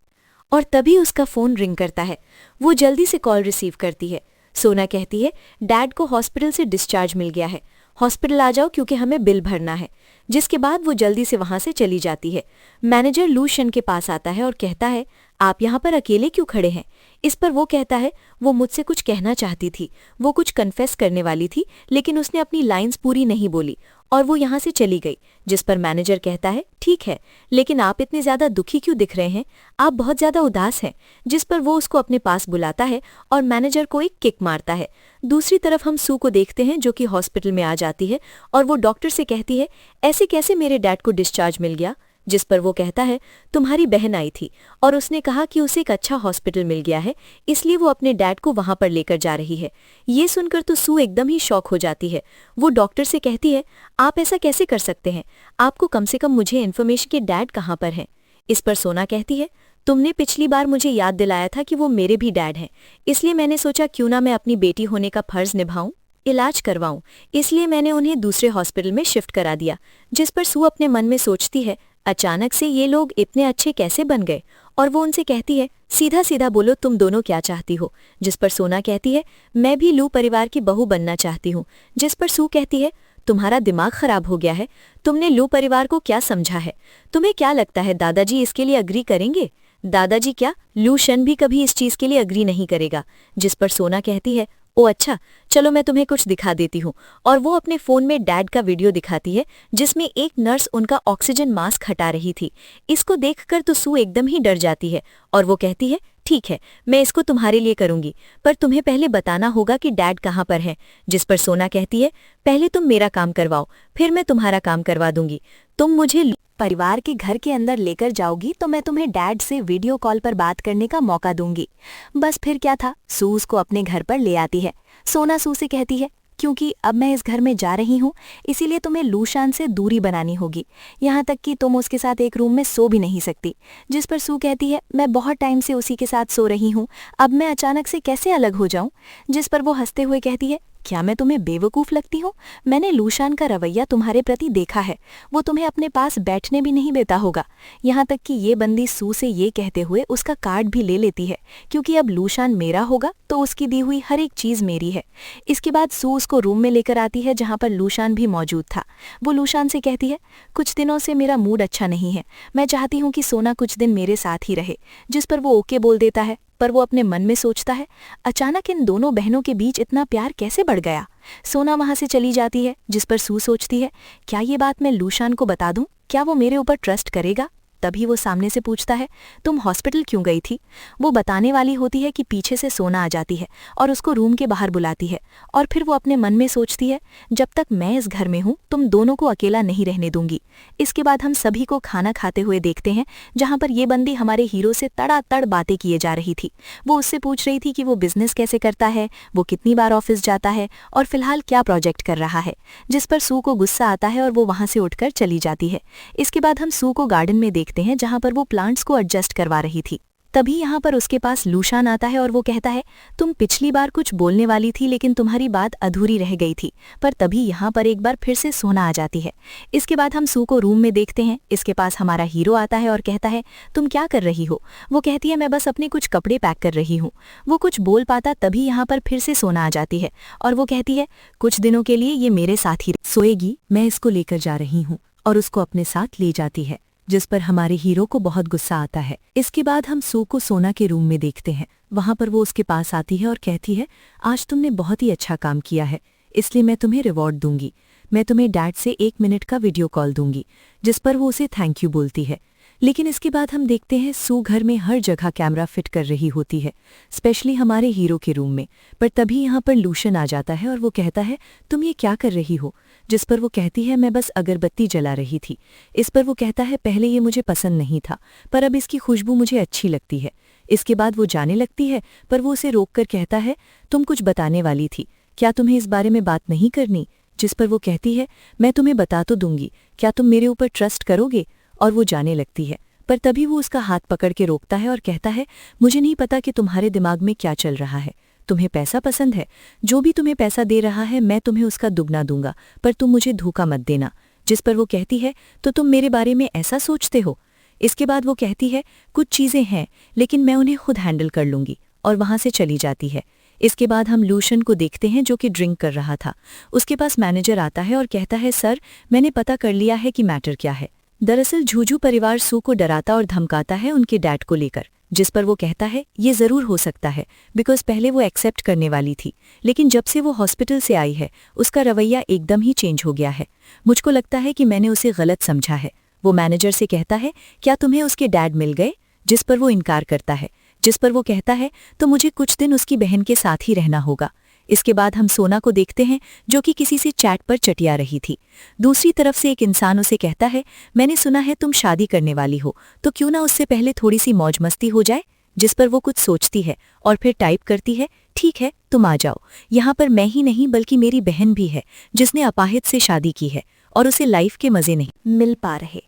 और तभी उसका फोन रिंग करता है। वो जल्दी से कॉल रिसीव करती है। सोना कहती है, डैड को हॉस्पिटल से डिस्चार्ज मिल गया है, हॉस्पिटल आ जाओ क्योंकि हमें बिल भरना है। जिसके बाद वो जल्दी से वहां से चली जाती है। मैनेजर लूशन के पास आता है और कहता है, आप यहाँ पर अकेले क्यों खड़े हैं? इस पर वो कहता है वो मुझसे कुछ कहना चाहती थी, वो कुछ कन्फेस करने वाली थी, लेकिन उसने अपनी लाइंस पूरी नहीं बोली और वो यहाँ से चली गई। जिस पर मैनेजर कहता है ठीक है, लेकिन आप इतने ज्यादा दुखी क्यों दिख रहे हैं? आप बहुत ज्यादा उदास हैं। जिस पर वो उसको अपने पास बुलाता है और मैनेजर को एक किक मारता है। दूसरी तरफ हम सू को देखते हैं जो कि हॉस्पिटल में आ जाती है और वो डॉक्टर से कहती है ऐसे कैसे मेरे डैड को डिस्चार्ज मिल गया? जिस पर वो कहता है तुम्हारी बहन आई थी और उसने कहा कि उसे एक अच्छा हॉस्पिटल मिल गया है, इसलिए वो अपने डैड को वहां पर लेकर जा रही है। ये सुनकर तो सू एकदम ही शॉक हो जाती है। वो डॉक्टर से कहती है आप ऐसा कैसे कर सकते हैं? आपको कम से कम मुझे इन्फॉर्मेशन के डैड कहाँ पर हैं? इस पर सोना कहती है तुमने पिछली बार मुझे याद दिलाया था कि वो मेरे भी डैड हैं, इसलिए मैंने सोचा क्यों ना मैं अपनी बेटी होने का फर्ज निभाऊं, इलाज करवाऊं, इसलिए मैंने उन्हें दूसरे हॉस्पिटल में शिफ्ट करा दिया। जिस पर सू अपने मन में सोचती है अचानक से ये लोग इतने अच्छे कैसे बन गए? और वो उनसे कहती है सीधा सीधा बोलो तुम दोनों क्या चाहती हो? जिस पर सोना कहती है मैं भी लू परिवार की बहू बनना चाहती हूँ। जिस पर सू कहती है तुम्हारा दिमाग खराब हो गया है, तुमने लू परिवार को क्या समझा है? तुम्हें क्या लगता है दादाजी इसके लिए अग्री करेंगे? दादाजी क्या, लू शन भी कभी इस चीज के लिए अग्री नहीं करेगा। जिस पर सोना कहती है ओ अच्छा, चलो मैं तुम्हें कुछ दिखा देती हूँ। और वो अपने फोन में डैड का वीडियो दिखाती है जिसमें एक नर्स उनका ऑक्सीजन मास्क हटा रही थी। इसको देखकर तो सू एकदम ही डर जाती है और वो कहती है ठीक है, मैं इसको तुम्हारे लिए करूंगी, पर तुम्हें पहले बताना होगा कि डैड कहाँ पर हैं। जिस पर सोना कहती है पहले तुम मेरा काम करवाओ, फिर मैं तुम्हारा काम करवा दूंगी। तुम मुझे परिवार के घर के अंदर लेकर जाओगी तो मैं तुम्हें डैड से वीडियो कॉल पर बात करने का मौका दूंगी। बस फिर क्या था, सू उसको अपने घर पर ले आती है। सोना सू से कहती है क्योंकि अब मैं इस घर में जा रही हूँ, इसीलिए तुम्हें लूशान से दूरी बनानी होगी, यहाँ तक कि तुम उसके साथ एक रूम में सो भी नहीं सकती। जिस पर सू कहती है मैं बहुत टाइम से उसी के साथ सो रही हूँ, अब मैं अचानक से कैसे अलग हो जाऊं? जिस पर वो हंसते हुए कहती है क्या मैं तुम्हें बेवकूफ़ लगती हूँ? मैंने लूशान का रवैया तुम्हारे प्रति देखा है, वो तुम्हें अपने पास बैठने भी नहीं देता होगा। यहाँ तक कि ये बंदी सू से ये कहते हुए उसका कार्ड भी ले लेती है, क्योंकि अब लूशान मेरा होगा तो उसकी दी हुई हर एक चीज़ मेरी है। इसके बाद सू उसको रूम में लेकर आती है जहाँ पर लूशान भी मौजूद था। वो लूशान से कहती है कुछ दिनों से मेरा मूड अच्छा नहीं है, मैं चाहती हूँ कि सोना कुछ दिन मेरे साथ ही रहे। जिस पर वो ओके बोल देता है, पर वो अपने मन में सोचता है अचानक इन दोनों बहनों के बीच इतना प्यार कैसे बढ़ गया। सोना वहां से चली जाती है। जिस पर सू सोचती है क्या ये बात मैं लूशान को बता दूं? क्या वो मेरे ऊपर ट्रस्ट करेगा? तभी वो सामने से पूछता है तुम हॉस्पिटल क्यों गई थी? वो बताने वाली होती है कि पीछे से सोना आ जाती है और उसको रूम के बाहर बुलाती है। और फिर वो अपने मन में सोचती है जब तक मैं इस घर में हूँ तुम दोनों को अकेला नहीं रहने दूंगी। इसके बाद हम सभी को खाना खाते हुए देखते हैं जहाँ पर ये बंदी हमारे हीरो से तड़ातड़ बातें किए जा रही थी। वो उससे पूछ रही थी कि वो बिजनेस कैसे करता है, वो कितनी बार ऑफिस जाता है और फिलहाल क्या प्रोजेक्ट कर रहा है। जिस पर सू को गुस्सा आता है और वो वहां से उठकर चली जाती है। इसके बाद हम सू को गार्डन में देखते हैं जहां पर वो प्लांट्स को एडजस्ट करवा रही थी। तभी यहाँ पर उसके पास लूशान आता है और वो कहता है तुम पिछली बार कुछ बोलने वाली थी लेकिन तुम्हारी बात अधूरी रह गई थी। पर तभी यहाँ पर एक बार फिर से सोना आ जाती है। इसके बाद हम सू को रूम में देखते हैं। इसके पास हमारा हीरो आता है और कहता है तुम क्या कर रही हो? वो कहती है मैं बस अपने कुछ कपड़े पैक कर रही हूँ। वो कुछ बोल पाता तभी यहाँ पर फिर से सोना आ जाती है और वो कहती है कुछ दिनों के लिए ये मेरे साथ ही सोएगी, मैं इसको लेकर जा रही हूँ, और उसको अपने साथ ले जाती है। जिस पर हमारे हीरो को बहुत गुस्सा आता है। इसके बाद हम सू को सोना के रूम में देखते हैं। वहां पर वो उसके पास आती है और कहती है आज तुमने बहुत ही अच्छा काम किया है, इसलिए मैं तुम्हें रिवॉर्ड दूंगी। मैं तुम्हें डैड से 1 मिनट का वीडियो कॉल दूंगी। जिस पर वो उसे थैंक यू बोलती है। लेकिन इसके बाद हम देखते हैं सू घर में हर जगह कैमरा फिट कर रही होती है, स्पेशली हमारे हीरो के रूम में। पर तभी यहाँ पर लूशन आ जाता है और वो कहता है तुम ये क्या कर रही हो? जिस पर वो कहती है मैं बस अगरबत्ती जला रही थी। इस पर वो कहता है पहले ये मुझे पसंद नहीं था, पर अब इसकी खुशबू मुझे अच्छी लगती है। इसके बाद वो जाने लगती है, पर वो उसे रोककर कहता है तुम कुछ बताने वाली थी, क्या तुम्हें इस बारे में बात नहीं करनी? जिस पर वो कहती है मैं तुम्हें बता तो दूंगी, क्या तुम मेरे ऊपर ट्रस्ट करोगे? और वो जाने लगती है। पर तभी वो उसका हाथ पकड़ के रोकता है और कहता है मुझे नहीं पता कि तुम्हारे दिमाग में क्या चल रहा है। तुम्हें पैसा पसंद है, जो भी तुम्हें पैसा दे रहा है मैं तुम्हें उसका दुगना दूंगा, पर तुम मुझे धोखा मत देना। जिस पर वो कहती है तो तुम मेरे बारे में ऐसा सोचते हो? इसके बाद वो कहती है कुछ चीज़ें हैं लेकिन मैं उन्हें खुद हैंडल कर लूंगी, और वहां से चली जाती है। इसके बाद हम लूशन को देखते हैं जो कि ड्रिंक कर रहा था। उसके पास मैनेजर आता है और कहता है सर, मैंने पता कर लिया है कि मैटर क्या है। दरअसल झूझू परिवार सू को डराता और धमकाता है उनके डैड को लेकर। जिस पर वो कहता है ये ज़रूर हो सकता है, बिकॉज पहले वो एक्सेप्ट करने वाली थी, लेकिन जब से वो हॉस्पिटल से आई है उसका रवैया एकदम ही चेंज हो गया है। मुझको लगता है कि मैंने उसे गलत समझा है। वो मैनेजर से कहता है क्या तुम्हें उसके डैड मिल गए, जिस पर वो इनकार करता है, जिस पर वो कहता है तो मुझे कुछ दिन उसकी बहन के साथ ही रहना होगा। इसके बाद हम सोना को देखते हैं जो कि किसी से चैट पर चटिया रही थी। दूसरी तरफ से एक इंसान उसे कहता है मैंने सुना है तुम शादी करने वाली हो, तो क्यों ना उससे पहले थोड़ी सी मौज मस्ती हो जाए, जिस पर वो कुछ सोचती है और फिर टाइप करती है ठीक है तुम आ जाओ, यहाँ पर मैं ही नहीं बल्कि मेरी बहन भी है जिसने अपाहिज से शादी की है और उसे लाइफ के मजे नहीं मिल पा रहे।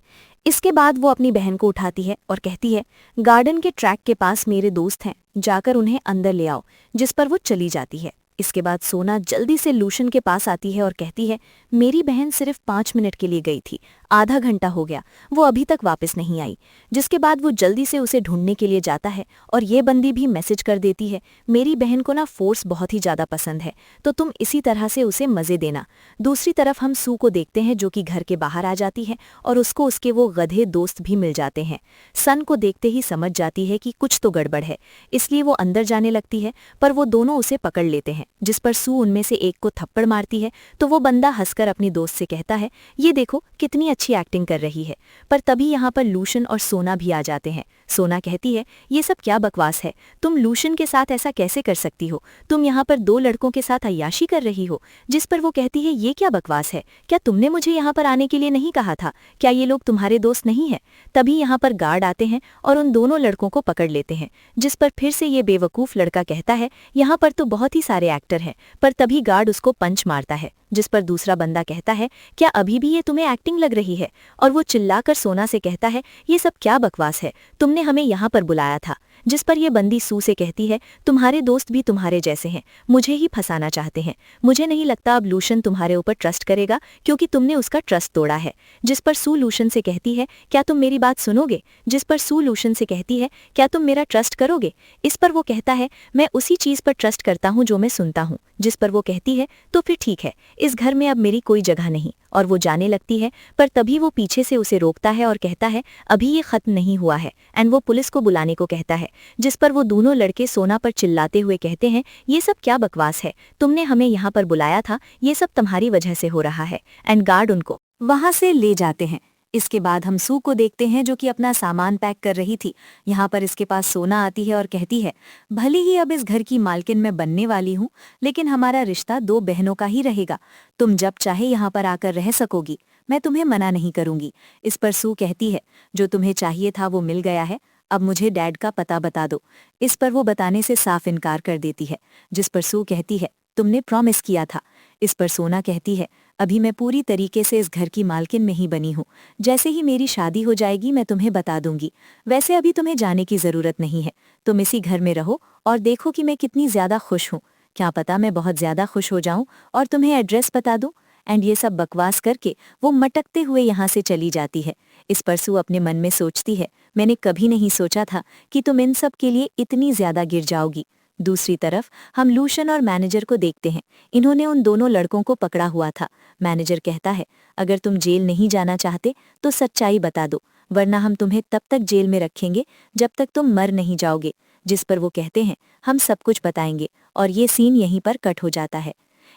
इसके बाद वो अपनी बहन को उठाती है और कहती है गार्डन के ट्रैक के पास मेरे दोस्त हैं, जाकर उन्हें अंदर ले आओ, जिस पर वो चली जाती है। इसके बाद सोना जल्दी से लूशन के पास आती है और कहती है मेरी बहन सिर्फ 5 मिनट के लिए गई थी, आधा घंटा हो गया, वो अभी तक वापस नहीं आई। जिसके बाद वो जल्दी से उसे ढूंढने के लिए जाता है और ये बंदी भी मैसेज कर देती है मेरी बहन को ना फोर्स बहुत ही ज़्यादा पसंद है, तो तुम इसी तरह से उसे मज़े देना। दूसरी तरफ हम सू को देखते हैं जो कि घर के बाहर आ जाती है और उसको उसके वो गधे दोस्त भी मिल जाते हैं। सन को देखते ही समझ जाती है कि कुछ तो गड़बड़ है, इसलिए वो अंदर जाने लगती है, पर वो दोनों उसे पकड़ लेते हैं, जिस पर सू उनमें से एक को थप्पड़ मारती है तो वो बंदा हंसकर अपनी दोस्त से कहता है ये देखो कितनी अच्छी एक्टिंग कर रही है। पर तभी यहाँ पर लूशन और सोना भी आ जाते हैं। सोना कहती है ये सब क्या बकवास है, तुम लूशन के साथ ऐसा कैसे कर सकती हो, तुम यहाँ पर 2 लड़कों के साथ अय्याशी कर रही हो। जिस पर वो कहती है ये क्या बकवास है, क्या तुमने मुझे यहाँ पर आने के लिए नहीं कहा था, क्या ये लोग तुम्हारे दोस्त नहीं है। तभी यहाँ पर गार्ड आते हैं और उन दोनों लड़कों को पकड़ लेते हैं, जिस पर फिर से ये बेवकूफ़ लड़का कहता है यहाँ पर तो बहुत ही सारे एक्टर हैं, पर तभी गार्ड उसको पंच मारता है, जिस पर दूसरा बंदा कहता है क्या अभी भी ये तुम्हें एक्टिंग लग रही है, और वो चिल्लाकर सोना से कहता है ये सब क्या बकवास है, तुमने हमें यहाँ पर बुलाया था। जिस पर ये बंदी सू से कहती है तुम्हारे दोस्त भी तुम्हारे जैसे हैं, मुझे ही फंसाना चाहते हैं, मुझे नहीं लगता अब लूशन तुम्हारे ऊपर ट्रस्ट करेगा क्योंकि तुमने उसका ट्रस्ट तोड़ा है। जिस पर सू लूशन से कहती है क्या तुम मेरी बात सुनोगे, जिस पर सू लूशन से कहती है क्या तुम मेरा ट्रस्ट करोगे। इस पर वो कहता है मैं उसी चीज़ पर ट्रस्ट करता हूँ जो मैं सुनता हूँ। जिस पर वो कहती है तो फिर ठीक है, इस घर में अब मेरी कोई जगह नहीं, और वो जाने लगती है, पर तभी वो पीछे से उसे रोकता है और कहता है अभी ये खत्म नहीं हुआ है, एंड वो पुलिस को बुलाने को कहता है। जिस पर वो दोनों लड़के सोना पर चिल्लाते हुए कहते हैं ये सब क्या बकवास है, तुमने हमें यहाँ पर बुलाया था, ये सब तुम्हारी वजह से हो रहा है, एंड गार्ड उनको वहां से ले जाते हैं। इसके बाद हम सू को देखते हैं जो कि अपना सामान पैक कर रही थी। यहाँ पर इसके पास सोना आती है और कहती है भले ही अब इस घर की मालकिन मैं बनने वाली हूँ, लेकिन हमारा रिश्ता 2 बहनों का ही रहेगा, तुम जब चाहे यहाँ पर आकर रह सकोगी, मैं तुम्हें मना नहीं करूंगी। इस पर सू कहती है जो तुम्हें चाहिए था वो मिल गया है, अब मुझे डैड का पता बता दो। इस पर वो बताने से साफ इनकार कर देती है, जिस पर सू कहती है तुमने प्रॉमिस किया था। इस पर सोना कहती है अभी मैं पूरी तरीके से इस घर की मालकिन में ही बनी हूँ, जैसे ही मेरी शादी हो जाएगी मैं तुम्हें बता दूंगी, वैसे अभी तुम्हें जाने की ज़रूरत नहीं है, तुम इसी घर में रहो और देखो कि मैं कितनी ज़्यादा खुश हूँ, क्या पता मैं बहुत ज़्यादा खुश हो जाऊँ और तुम्हें एड्रेस बता दूँ। एंड ये सब बकवास करके वो मटकते हुए यहाँ से चली जाती है। इस पर सू अपने मन में सोचती है मैंने कभी नहीं सोचा था कि तुम इन सब के लिए इतनी ज़्यादा गिर जाओगी। दूसरी तरफ हम लूशन और मैनेजर को देखते हैं, इन्होंने उन दोनों लड़कों को पकड़ा हुआ था। मैनेजर कहता है अगर तुम जेल नहीं जाना चाहते तो सच्चाई बता दो, वरना हम तुम्हें तब तक जेल में रखेंगे जब तक तुम मर नहीं जाओगे। जिस पर वो कहते हैं हम सब कुछ बताएंगे, और ये सीन यहीं पर कट हो जाता है।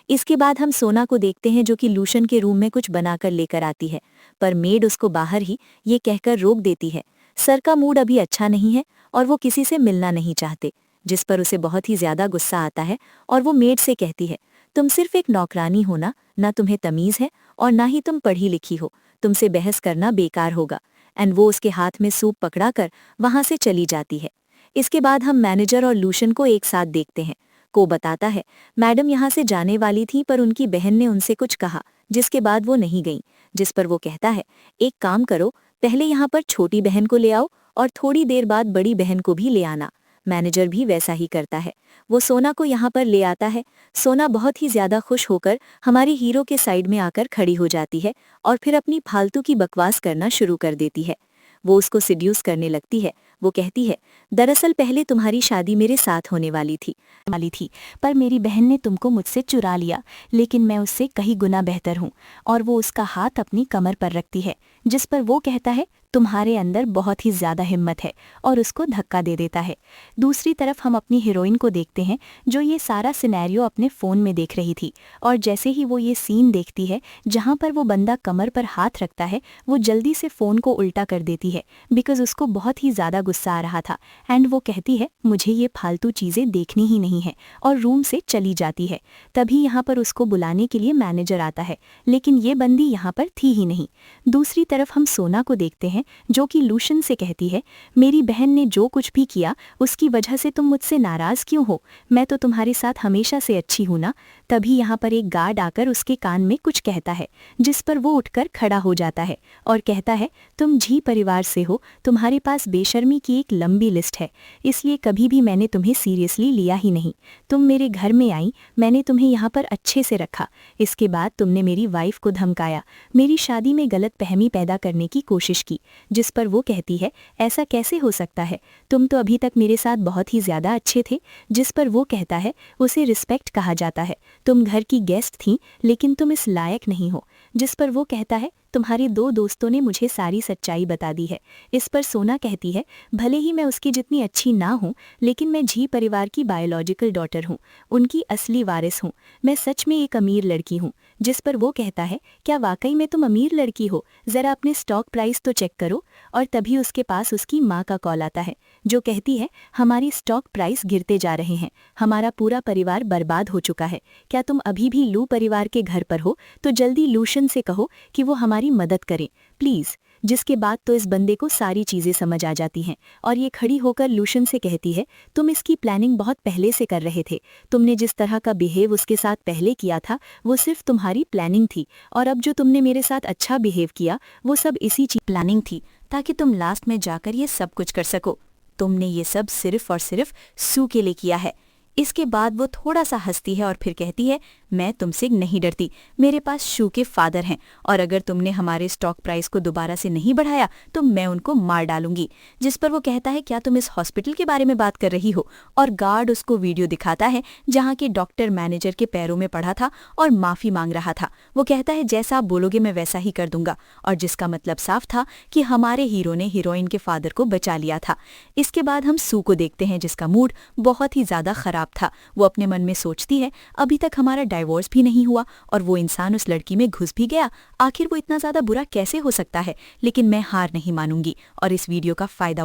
इसके बाद हम सोना को देखते हैं जो कि लूशन के रूम में कुछ बनाकर लेकर आती है, पर मेड उसको बाहर ही ये कहकर रोक देती है सर का मूड अभी अच्छा नहीं है और वो किसी से मिलना नहीं चाहते। जिस पर उसे बहुत ही ज्यादा गुस्सा आता है और वो मेड से कहती है तुम सिर्फ एक नौकरानी हो ना तुम्हें तमीज है और ना ही तुम पढ़ी लिखी हो, तुमसे बहस करना बेकार होगा। एंड वो उसके हाथ में सूप पकड़ाकर वहां से चली जाती है। इसके बाद हम मैनेजर और लूशन को एक साथ देखते हैं। को बताता है मैडम यहाँ से जाने वाली थी पर उनकी बहन ने उनसे कुछ कहा, जिसके बाद वो नहीं गई। जिस पर वो कहता है एक काम करो, पहले यहाँ पर छोटी बहन को ले आओ और थोड़ी देर बाद बड़ी बहन को भी ले आना। मैनेजर भी वैसा ही करता है, वो सोना को यहाँ पर ले आता है। सोना बहुत ही ज्यादा खुश होकर हमारे हीरो के साइड में आकर खड़ी हो जाती है और फिर अपनी फालतू की बकवास करना शुरू कर देती है। वो उसको सिड्यूस करने लगती है। वो कहती है दरअसल पहले तुम्हारी शादी मेरे साथ होने वाली थी, पर मेरी बहन ने तुमको मुझसे चुरा लिया, लेकिन मैं उससे कहीं गुना बेहतर हूँ। और वो उसका हाथ अपनी कमर पर रखती है, जिस पर वो कहता है तुम्हारे अंदर बहुत ही ज्यादा हिम्मत है, और उसको धक्का दे देता है। दूसरी तरफ हम अपनी हीरोइन को देखते हैं जो ये सारा सिनेरियो अपने फ़ोन में देख रही थी, और जैसे ही वो ये सीन देखती है जहाँ पर वो बंदा कमर पर हाथ रखता है, वो जल्दी से फ़ोन को उल्टा कर देती है बिकॉज़ उसको बहुत ही ज़्यादा गुस्सा आ रहा था। एंड वो कहती है मुझे ये फालतू चीज़ें देखनी ही नहीं है, और रूम से चली जाती है। तभी यहाँ पर उसको बुलाने के लिए मैनेजर आता है, लेकिन ये बंदी यहाँ पर थी ही नहीं। दूसरी तरफ हम सोना को देखते हैं जो कि लूशन से कहती है मेरी बहन ने जो कुछ भी किया उसकी वजह से तुम मुझसे नाराज़ क्यों हो, मैं तो तुम्हारे साथ हमेशा से अच्छी हूं ना। तभी यहाँ पर एक गार्ड आकर उसके कान में कुछ कहता है, जिस पर वो उठकर खड़ा हो जाता है और कहता है तुम झी परिवार से हो, तुम्हारे पास बेशर्मी की एक लंबी लिस्ट है, इसलिए कभी भी मैंने तुम्हें सीरियसली लिया ही नहीं। तुम मेरे घर में आई, मैंने तुम्हें यहाँ पर अच्छे से रखा, इसके बाद तुमने मेरी वाइफ को धमकाया, मेरी शादी में गलत फहमी पैदा करने की कोशिश की। जिस पर वो कहती है ऐसा कैसे हो सकता है, तुम तो अभी तक मेरे साथ बहुत ही ज़्यादा अच्छे थे। जिस पर वो कहता है उसे रिस्पेक्ट कहा जाता है, तुम घर की गेस्ट थी लेकिन तुम इस लायक नहीं हो। जिस पर वो कहता है तुम्हारे 2 दोस्तों ने मुझे सारी सच्चाई बता दी है। इस पर सोना कहती है भले ही मैं उसकी जितनी अच्छी ना हूँ, लेकिन मैं झी परिवार की बायोलॉजिकल डॉटर हूँ, उनकी असली वारिस हूँ, मैं सच में एक अमीर लड़की हूँ। जिस पर वो कहता है क्या वाकई में तुम अमीर लड़की हो, ज़रा अपने स्टॉक प्राइस तो चेक करो। और तभी उसके पास उसकी माँ का कॉल आता है जो कहती है हमारी स्टॉक प्राइस गिरते जा रहे हैं, हमारा पूरा परिवार बर्बाद हो चुका है, क्या तुम अभी भी लू परिवार के घर पर हो तो जल्दी लूशन से कहो कि वो हमारी मदद करें प्लीज़। जिसके बाद तो इस बंदे को सारी चीज़ें समझ आ जाती हैं और ये खड़ी होकर लूशन से कहती है तुम इसकी प्लानिंग बहुत पहले से कर रहे थे, तुमने जिस तरह का बिहेव उसके साथ पहले किया था वो सिर्फ तुम्हारी प्लानिंग थी, और अब जो तुमने मेरे साथ अच्छा बिहेव किया वो सब इसी चीज प्लानिंग थी ताकि तुम लास्ट में जाकर ये सब कुछ कर सको। तुमने ये सब सिर्फ और सिर्फ सू के लिए किया है। इसके बाद वो थोड़ा सा हंसती है और फिर कहती है मैं तुमसे नहीं डरती, मेरे पास शू के फादर हैं, और अगर तुमने हमारे स्टॉक प्राइस को दोबारा से नहीं बढ़ाया तो मैं उनको मार डालूंगी। जिस पर वो कहता है क्या तुम इस हॉस्पिटल के बारे में बात कर रही हो, और गार्ड उसको वीडियो दिखाता है जहाँ के डॉक्टर मैनेजर के पैरों में पड़ा था और माफ़ी मांग रहा था। वो कहता है जैसा आप बोलोगे मैं वैसा ही कर दूंगा, और जिसका मतलब साफ था कि हमारे हीरो ने हीरोइन के फादर को बचा लिया था। इसके बाद हम सू को देखते हैं जिसका मूड बहुत ही ज़्यादा खराब था। वो अपने मन में सोचती है अभी तक हमारा डाइवोर्स भी नहीं हुआ और वो इंसान उस लड़की में घुस भी गया, आखिर वो इतना ज्यादा बुरा कैसे हो सकता है। लेकिन मैं हार नहीं मानूंगी और इस वीडियो का फायदा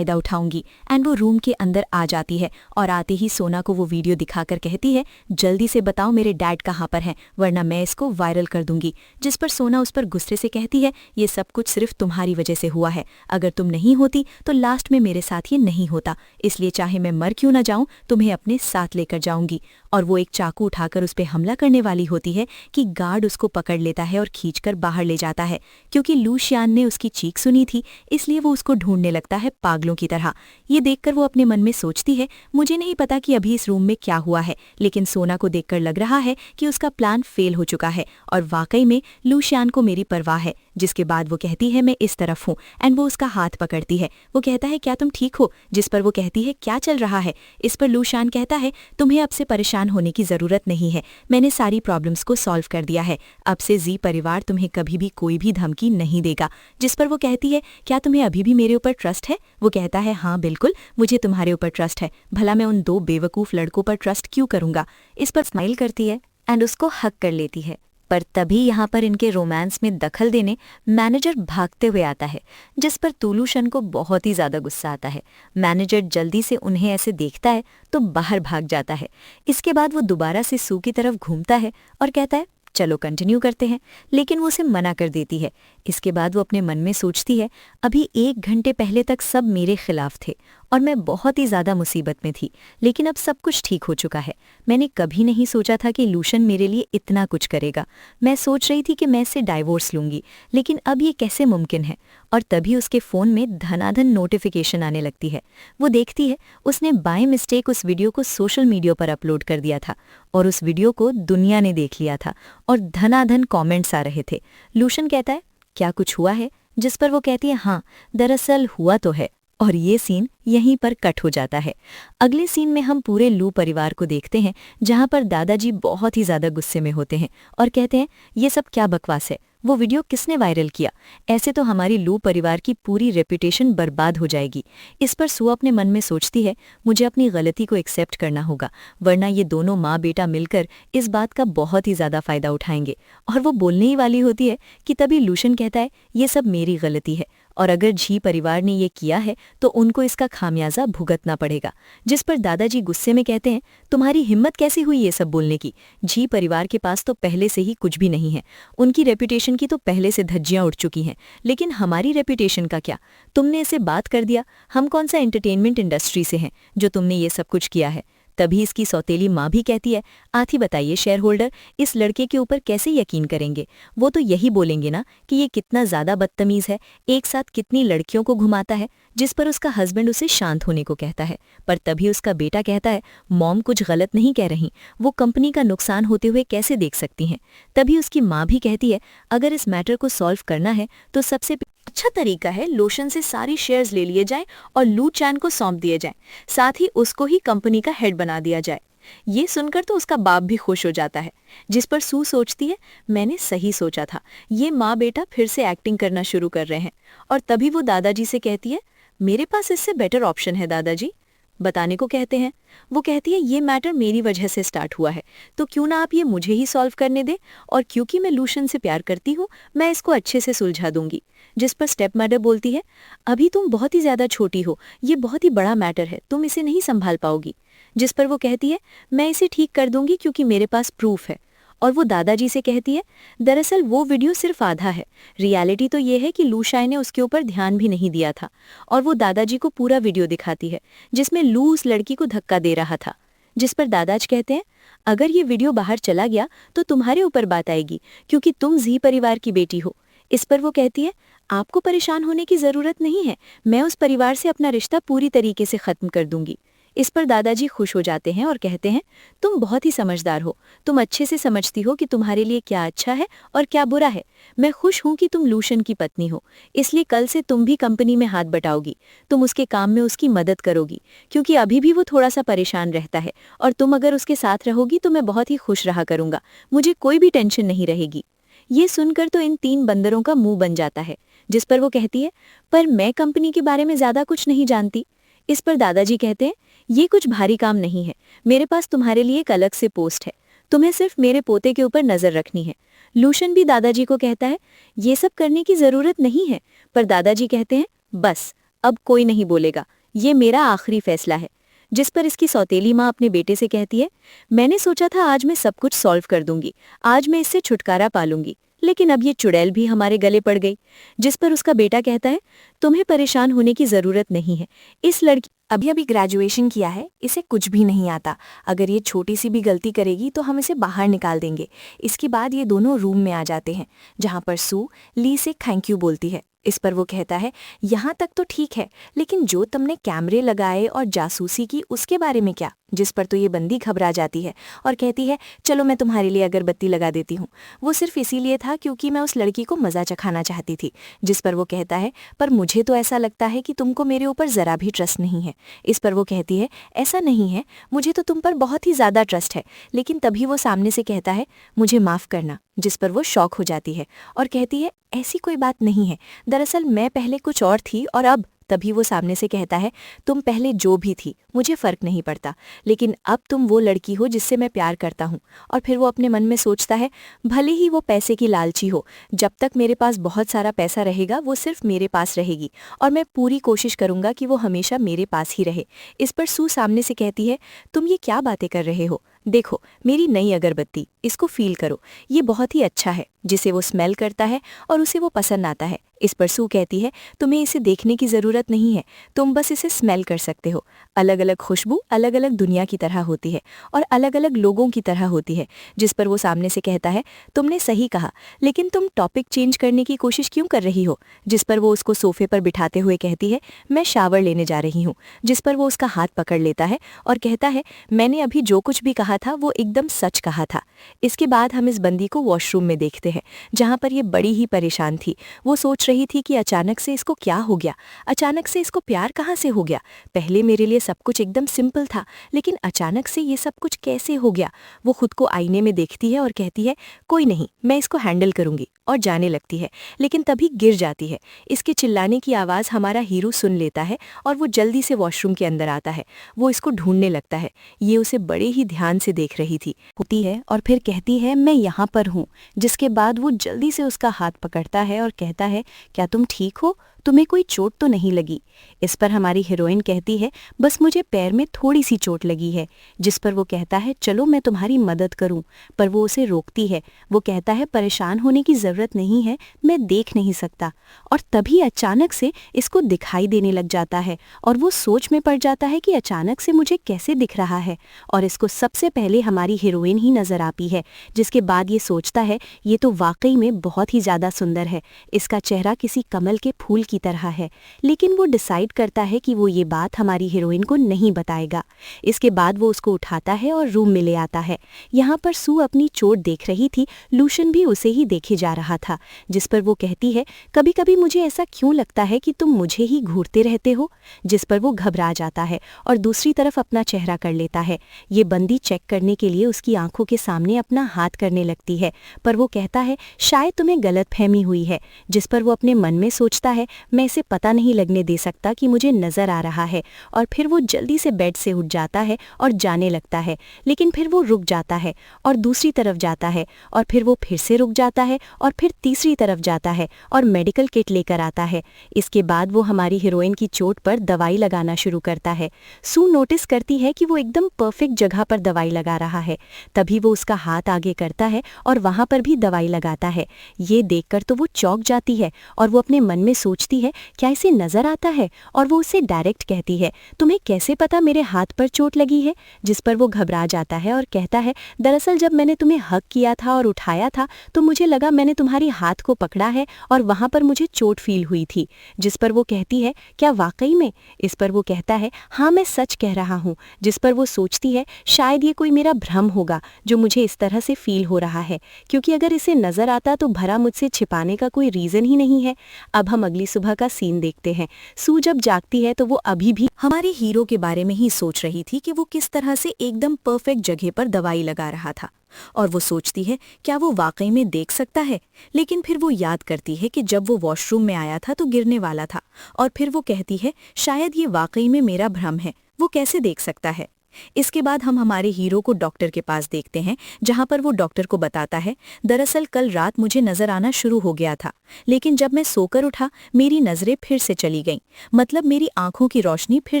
उठाऊंगी। एंड वो रूम के अंदर आ जाती है और आते ही सोना को वो वीडियो दिखाकर कहती है जल्दी से बताओ मेरे डैड कहाँ पर हैं, वरना मैं इसको वायरल कर दूंगी। जिस पर सोना उस पर गुस्से से कहती है ये सब कुछ सिर्फ तुम्हारी वजह से हुआ है, अगर तुम नहीं होती तो लास्ट में मेरे साथ ये नहीं होता, इसलिए चाहे मैं मर क्यों ना जाऊं तुम्हें अपने साथ लेकर जाऊंगी। और वो एक चाकू उठाकर उस पर हमला करने वाली होती है कि गार्ड उसको पकड़ लेता है और खींचकर बाहर ले जाता है। क्योंकि लू शियान ने उसकी चीख सुनी थी इसलिए वो उसको ढूंढने लगता है पागलों की तरह। ये देखकर वो अपने मन में सोचती है मुझे नहीं पता कि अभी इस रूम में क्या हुआ है, लेकिन सोना को देखकर लग रहा है कि उसका प्लान फेल हो चुका है और वाकई में लू शियान को मेरी परवाह है। जिसके बाद वो कहती है मैं इस तरफ हूँ, एंड वो उसका हाथ पकड़ती है। वो कहता है क्या तुम ठीक हो? जिस पर वो कहती है क्या चल रहा है? इस पर लू शियान कहता है तुम्हें अब से परेशान होने की जरूरत नहीं है, मैंने सारी प्रॉब्लम्स को सॉल्व कर दिया है, अब से जी परिवार तुम्हें कभी भी कोई भी धमकी नहीं देगा। जिस पर वो कहती है क्या तुम्हें अभी भी मेरे ऊपर ट्रस्ट है? वो कहता है हाँ बिल्कुल, मुझे तुम्हारे ऊपर ट्रस्ट है, भला मैं उन 2 बेवकूफ लड़कों पर ट्रस्ट क्यों करूंगा। इस पर स्माइल करती है एंड उसको हक कर लेती है। पर तभी यहाँ पर इनके रोमांस में दखल देने मैनेजर भागते हुए आता है, जिस पर तुलूशन को बहुत ही ज़्यादा गुस्सा आता है। मैनेजर जल्दी से उन्हें ऐसे देखता है तो बाहर भाग जाता है। इसके बाद वो दोबारा से सू की तरफ घूमता है और कहता है चलो कंटिन्यू करते हैं, लेकिन वो उसे मना कर देती है। इसके बाद वो अपने मन में सोचती है अभी 1 घंटे पहले तक सब मेरे खिलाफ थे और मैं बहुत ही ज़्यादा मुसीबत में थी, लेकिन अब सब कुछ ठीक हो चुका है। मैंने कभी नहीं सोचा था कि लूशन मेरे लिए इतना कुछ करेगा। मैं सोच रही थी कि मैं इससे डाइवोर्स लूंगी, लेकिन अब ये कैसे मुमकिन है। और तभी उसके फ़ोन में धनाधन नोटिफिकेशन आने लगती है। वो देखती है उसने बाय मिस्टेक उस वीडियो को सोशल मीडिया पर अपलोड कर दिया था और उस वीडियो को दुनिया ने देख लिया था और धनाधन कॉमेंट्स आ रहे थे। लूशन कहता है क्या कुछ हुआ है? जिस पर वो कहती है हाँ दरअसल हुआ तो है। और ये सीन यहीं पर कट हो जाता है। अगले सीन में हम पूरे लू परिवार को देखते हैं जहां पर दादाजी बहुत ही ज़्यादा गुस्से में होते हैं और कहते हैं ये सब क्या बकवास है। वो वीडियो किसने वायरल किया? ऐसे तो हमारी लू परिवार की पूरी रेपुटेशन बर्बाद हो जाएगी। इस पर सू अपने मन में सोचती है, मुझे अपनी गलती को एक्सेप्ट करना होगा, वरना ये दोनों माँ बेटा मिलकर इस बात का बहुत ही ज़्यादा फायदा उठाएंगे। और वो बोलने ही वाली होती है कि तभी लूशन कहता है, ये सब मेरी गलती है और अगर झी परिवार ने ये किया है तो उनको इसका खामियाजा भुगतना पड़ेगा। जिस पर दादाजी गुस्से में कहते हैं, तुम्हारी हिम्मत कैसी हुई ये सब बोलने की? झी परिवार के पास तो पहले से ही कुछ भी नहीं है, उनकी रेपुटेशन की तो पहले से धज्जियां उड़ चुकी हैं, लेकिन हमारी रेपुटेशन का क्या? तुमने इसे बात कर दिया। हम कौन सा एंटरटेनमेंट इंडस्ट्री से हैं जो तुमने ये सब कुछ किया है? तभी इसकी सौतेली माँ भी कहती है, आथी बताइए शेयर होल्डर, इस लड़के के ऊपर कैसे यकीन करेंगे? वो तो यही बोलेंगे ना कि ये कितना ज़्यादा बदतमीज़ है, एक साथ कितनी लड़कियों को घुमाता है। जिस पर उसका हस्बैंड उसे शांत होने को कहता है, पर तभी उसका बेटा कहता है, मॉम कुछ गलत नहीं कह रही, वो कंपनी का नुकसान होते हुए कैसे देख सकती हैं? तभी उसकी माँ भी कहती है, अगर इस मैटर को सॉल्व करना है तो सबसे अच्छा तरीका है लोशन से सारी शेयर्स ले लिए जाएं और लू चैन को सौंप दिए जाएं, साथ ही उसको ही कंपनी का हेड बना दिया जाए। ये सुनकर तो उसका बाप भी खुश हो जाता है। जिस पर सू सोचती है, मैंने सही सोचा था, ये माँ बेटा फिर से एक्टिंग करना शुरू कर रहे हैं। और तभी वो दादाजी से कहती है, मेरे पास इससे बेटर ऑप्शन है दादाजी। बताने को कहते हैं। वो कहती है, ये मैटर मेरी वजह से स्टार्ट हुआ है, तो क्यों ना आप ये मुझे ही सॉल्व करने दे, और क्योंकि मैं लूशन से प्यार करती हूँ मैं इसको अच्छे से सुलझा दूंगी। जिस पर स्टेप मदर बोलती है, अभी तुम बहुत ही ज़्यादा छोटी हो, ये बहुत ही बड़ा मैटर है, तुम इसे नहीं संभाल पाओगी। जिस पर वो कहती है, मैं इसे ठीक कर दूंगी क्योंकि मेरे पास प्रूफ है। और वो दादाजी से कहती है, दरअसल वो वीडियो सिर्फ आधा है, रियलिटी तो ये है कि लू शाय ने उसके ऊपर ध्यान भी नहीं दिया था। और वो दादाजी को पूरा वीडियो दिखाती है जिसमें लू उस लड़की को धक्का दे रहा था। जिस पर दादाजी कहते हैं, अगर ये वीडियो बाहर चला गया तो तुम्हारे ऊपर बात आएगी क्योंकि तुम जी परिवार की बेटी हो। इस पर वो कहती है, आपको परेशान होने की ज़रूरत नहीं है, मैं उस परिवार से अपना रिश्ता पूरी तरीके से ख़त्म कर दूंगी। इस पर दादाजी खुश हो जाते हैं और कहते हैं, तुम बहुत ही समझदार हो, तुम अच्छे से समझती हो कि तुम्हारे लिए क्या अच्छा है और क्या बुरा है। मैं खुश हूं कि तुम लूशन की पत्नी हो, इसलिए कल से तुम भी कंपनी में हाथ बटाओगी, तुम उसके काम में उसकी मदद करोगी, क्योंकि अभी भी वो थोड़ा सा परेशान रहता है, और तुम अगर उसके साथ रहोगी तो मैं बहुत ही खुश रहा करूंगा, मुझे कोई भी टेंशन नहीं रहेगी। ये सुनकर तो इन 3 बंदरों का मुंह बन जाता है। जिस पर वो कहती है, पर मैं कंपनी के बारे में ज्यादा कुछ नहीं जानती। इस पर दादाजी कहते हैं, ये कुछ भारी काम नहीं है, मेरे पास तुम्हारे लिए एक अलग से पोस्ट है, तुम्हें सिर्फ मेरे पोते के ऊपर नजर रखनी है। लूशन भी दादाजी को कहता है, ये सब करने की जरूरत नहीं है, पर दादाजी कहते हैं, बस अब कोई नहीं बोलेगा, ये मेरा आखिरी फैसला है। जिस पर इसकी सौतेली माँ अपने बेटे से कहती है, मैंने सोचा था आज मैं सब कुछ सॉल्व कर दूंगी, आज मैं इससे छुटकारा पा लूंगी, लेकिन अब ये चुड़ैल भी हमारे गले पड़ गई। जिस पर उसका बेटा कहता है, तुम्हें परेशान होने की जरूरत नहीं है, इस लड़की अभी अभी ग्रेजुएशन किया है, इसे कुछ भी नहीं आता, अगर ये छोटी सी भी गलती करेगी तो हम इसे बाहर निकाल देंगे। इसके बाद ये दोनों रूम में आ जाते हैं जहाँ पर सू ली से थैंक यू बोलती है। इस पर वो कहता है, यहाँ तक तो ठीक है, लेकिन जो तुमने कैमरे लगाए और जासूसी की उसके बारे में क्या? जिस पर तो ये बंदी घबरा जाती है और कहती है, चलो मैं तुम्हारे लिए अगरबत्ती लगा देती हूँ, वो सिर्फ इसीलिए था क्योंकि मैं उस लड़की को मज़ा चखाना चाहती थी। जिस पर वो कहता है, पर मुझे तो ऐसा लगता है कि तुमको मेरे ऊपर ज़रा भी ट्रस्ट नहीं है। इस पर वो कहती है, ऐसा नहीं है, मुझे तो तुम पर बहुत ही ज़्यादा ट्रस्ट है। लेकिन तभी वो सामने से कहता है, मुझे माफ़ करना। जिस पर वो शॉक हो जाती है और कहती है, ऐसी कोई बात नहीं है, दरअसल मैं पहले कुछ और थी और अब। तभी वो सामने से कहता है, तुम पहले जो भी थी मुझे फ़र्क नहीं पड़ता, लेकिन अब तुम वो लड़की हो जिससे मैं प्यार करता हूँ। और फिर वो अपने मन में सोचता है, भले ही वो पैसे की लालची हो, जब तक मेरे पास बहुत सारा पैसा रहेगा वो सिर्फ मेरे पास रहेगी और मैं पूरी कोशिश करूँगा कि वो हमेशा मेरे पास ही रहे। इस पर सू सामने से कहती है, तुम ये क्या बातें कर रहे हो? देखो मेरी नई अगरबत्ती, इसको फील करो, ये बहुत ही अच्छा है। जिसे वो स्मेल करता है और उसे वो पसंद आता है। इस पर सू कहती है, तुम्हें इसे देखने की ज़रूरत नहीं है, तुम बस इसे स्मेल कर सकते हो। अलग अलग खुशबू अलग अलग दुनिया की तरह होती है और अलग अलग लोगों की तरह होती है। जिस पर वो सामने से कहता है, तुमने सही कहा, लेकिन तुम टॉपिक चेंज करने की कोशिश क्यों कर रही हो? जिस पर वो उसको सोफे पर बिठाते हुए कहती है, मैं शावर लेने जा रही हूँ। जिस पर वो उसका हाथ पकड़ लेता है और कहता है, मैंने अभी जो कुछ भी कहा था वो एकदम सच कहा था। इसके बाद हम इस बंदी को वॉशरूम में देखते हैं जहाँ पर ये बड़ी ही परेशान थी। वो सोच सोच रही थी कि अचानक से इसको क्या हो गया, अचानक से इसको प्यार कहाँ से हो गया। पहले मेरे लिए सब कुछ एकदम सिंपल था, लेकिन अचानक से ये सब कुछ कैसे हो गया। वो खुद को आईने में देखती है और कहती है कोई नहीं, मैं इसको हैंडल करूंगी, और जाने लगती है। लेकिन तभी गिर जाती है। इसके चिल्लाने की आवाज़ हमारा हीरो सुन लेता है और वो जल्दी से वॉशरूम के अंदर आता है। वो इसको ढूंढने लगता है। ये उसे बड़े ही ध्यान से देख रही थी होती है और फिर कहती है मैं यहाँ पर हूँ। जिसके बाद वो जल्दी से उसका हाथ पकड़ता है और कहता है क्या तुम ठीक हो, तुम्हें कोई चोट तो नहीं लगी। इस पर हमारी हीरोइन कहती है बस मुझे पैर में थोड़ी सी चोट लगी है। जिस पर वो कहता है चलो मैं तुम्हारी मदद करूं, पर वो उसे रोकती है। वो कहता है परेशान होने की ज़रूरत नहीं है, मैं देख नहीं सकता। और तभी अचानक से इसको दिखाई देने लग जाता है और वो सोच में पड़ जाता है कि अचानक से मुझे कैसे दिख रहा है। और इसको सबसे पहले हमारी हीरोइन ही नज़र आती है। जिसके बाद ये सोचता है ये तो वाकई में बहुत ही ज़्यादा सुंदर है, इसका चेहरा किसी कमल के फूल की तरह है। लेकिन वो डिसाइड करता है कि वो ये बात हमारी हीरोइन को नहीं बताएगा। इसके बाद वो उसको उठाता है और रूम में ले आता है। यहाँ पर सू अपनी चोट देख रही थी, लूशन भी उसे ही देखे जा रहा था। जिस पर वो कहती है कभी कभी मुझे ऐसा क्यों लगता है कि तुम मुझे ही घूरते रहते हो। जिस पर वो घबरा जाता है और दूसरी तरफ अपना चेहरा कर लेता है। ये बंदी चेक करने के लिए उसकी आंखों के सामने अपना हाथ करने लगती है, पर वो कहता है शायद तुम्हें गलतफहमी हुई है। जिस पर वो अपने मन में सोचता है मैं इसे पता नहीं लगने दे सकता कि मुझे नजर आ रहा है। और फिर वो जल्दी से बेड से उठ जाता है और जाने लगता है। लेकिन फिर वो रुक जाता है और दूसरी तरफ जाता है और फिर वो फिर से रुक जाता है और फिर तीसरी तरफ जाता है और मेडिकल किट लेकर आता है। इसके बाद वो हमारी हीरोइन की चोट पर दवाई लगाना शुरू करता है। सू नोटिस करती है कि वो एकदम परफेक्ट जगह पर दवाई लगा रहा है। तभी वो उसका हाथ आगे करता है और वहां पर भी दवाई लगाता है। ये देखकर तो वो चौंक जाती है और वो अपने मन में सोचती है क्या इसे नजर आता है। और वो उसे डायरेक्ट कहती है तुम्हें कैसे पता मेरे हाथ पर चोट लगी है। जिस पर वो घबरा जाता है और कहता है दरअसल जब मैंने तुम्हें हक किया था और उठाया था तो मुझे लगा मैंने तुम्हारी हाथ को पकड़ा है और वहां पर मुझे चोट फील हुई थी। जिस पर वो कहती है क्या वाकई में। इस पर वो कहता है हाँ मैं सच कह रहा हूँ। जिस पर वो सोचती है शायद ये कोई मेरा भ्रम होगा जो मुझे इस तरह से फील हो रहा है, क्योंकि अगर इसे नजर आता तो भरा मुझसे छिपाने का कोई रीजन ही नहीं है। अब हम अगली सुबह का सीन देखते हैं। सू जब जागती है तो वो अभी भी हमारे हीरो के बारे में ही सोच रही थी कि वो किस तरह से एकदम परफेक्ट जगह पर दवाई लगा रहा था। और वो सोचती है क्या वो वाकई में देख सकता है। लेकिन फिर वो याद करती है कि जब वो वॉशरूम में आया था तो गिरने वाला था। और फिर वो कहती है शायद ये वाकई में मेरा भ्रम है, वो कैसे देख सकता है। इसके बाद हम हमारे हीरो को डॉक्टर के पास देखते हैं, जहां पर वो डॉक्टर को बताता है दरअसल कल रात मुझे नजर आना शुरू हो गया था, लेकिन जब मैं सोकर उठा मेरी नजरें फिर से चली गईं, मतलब मेरी आंखों की रोशनी फिर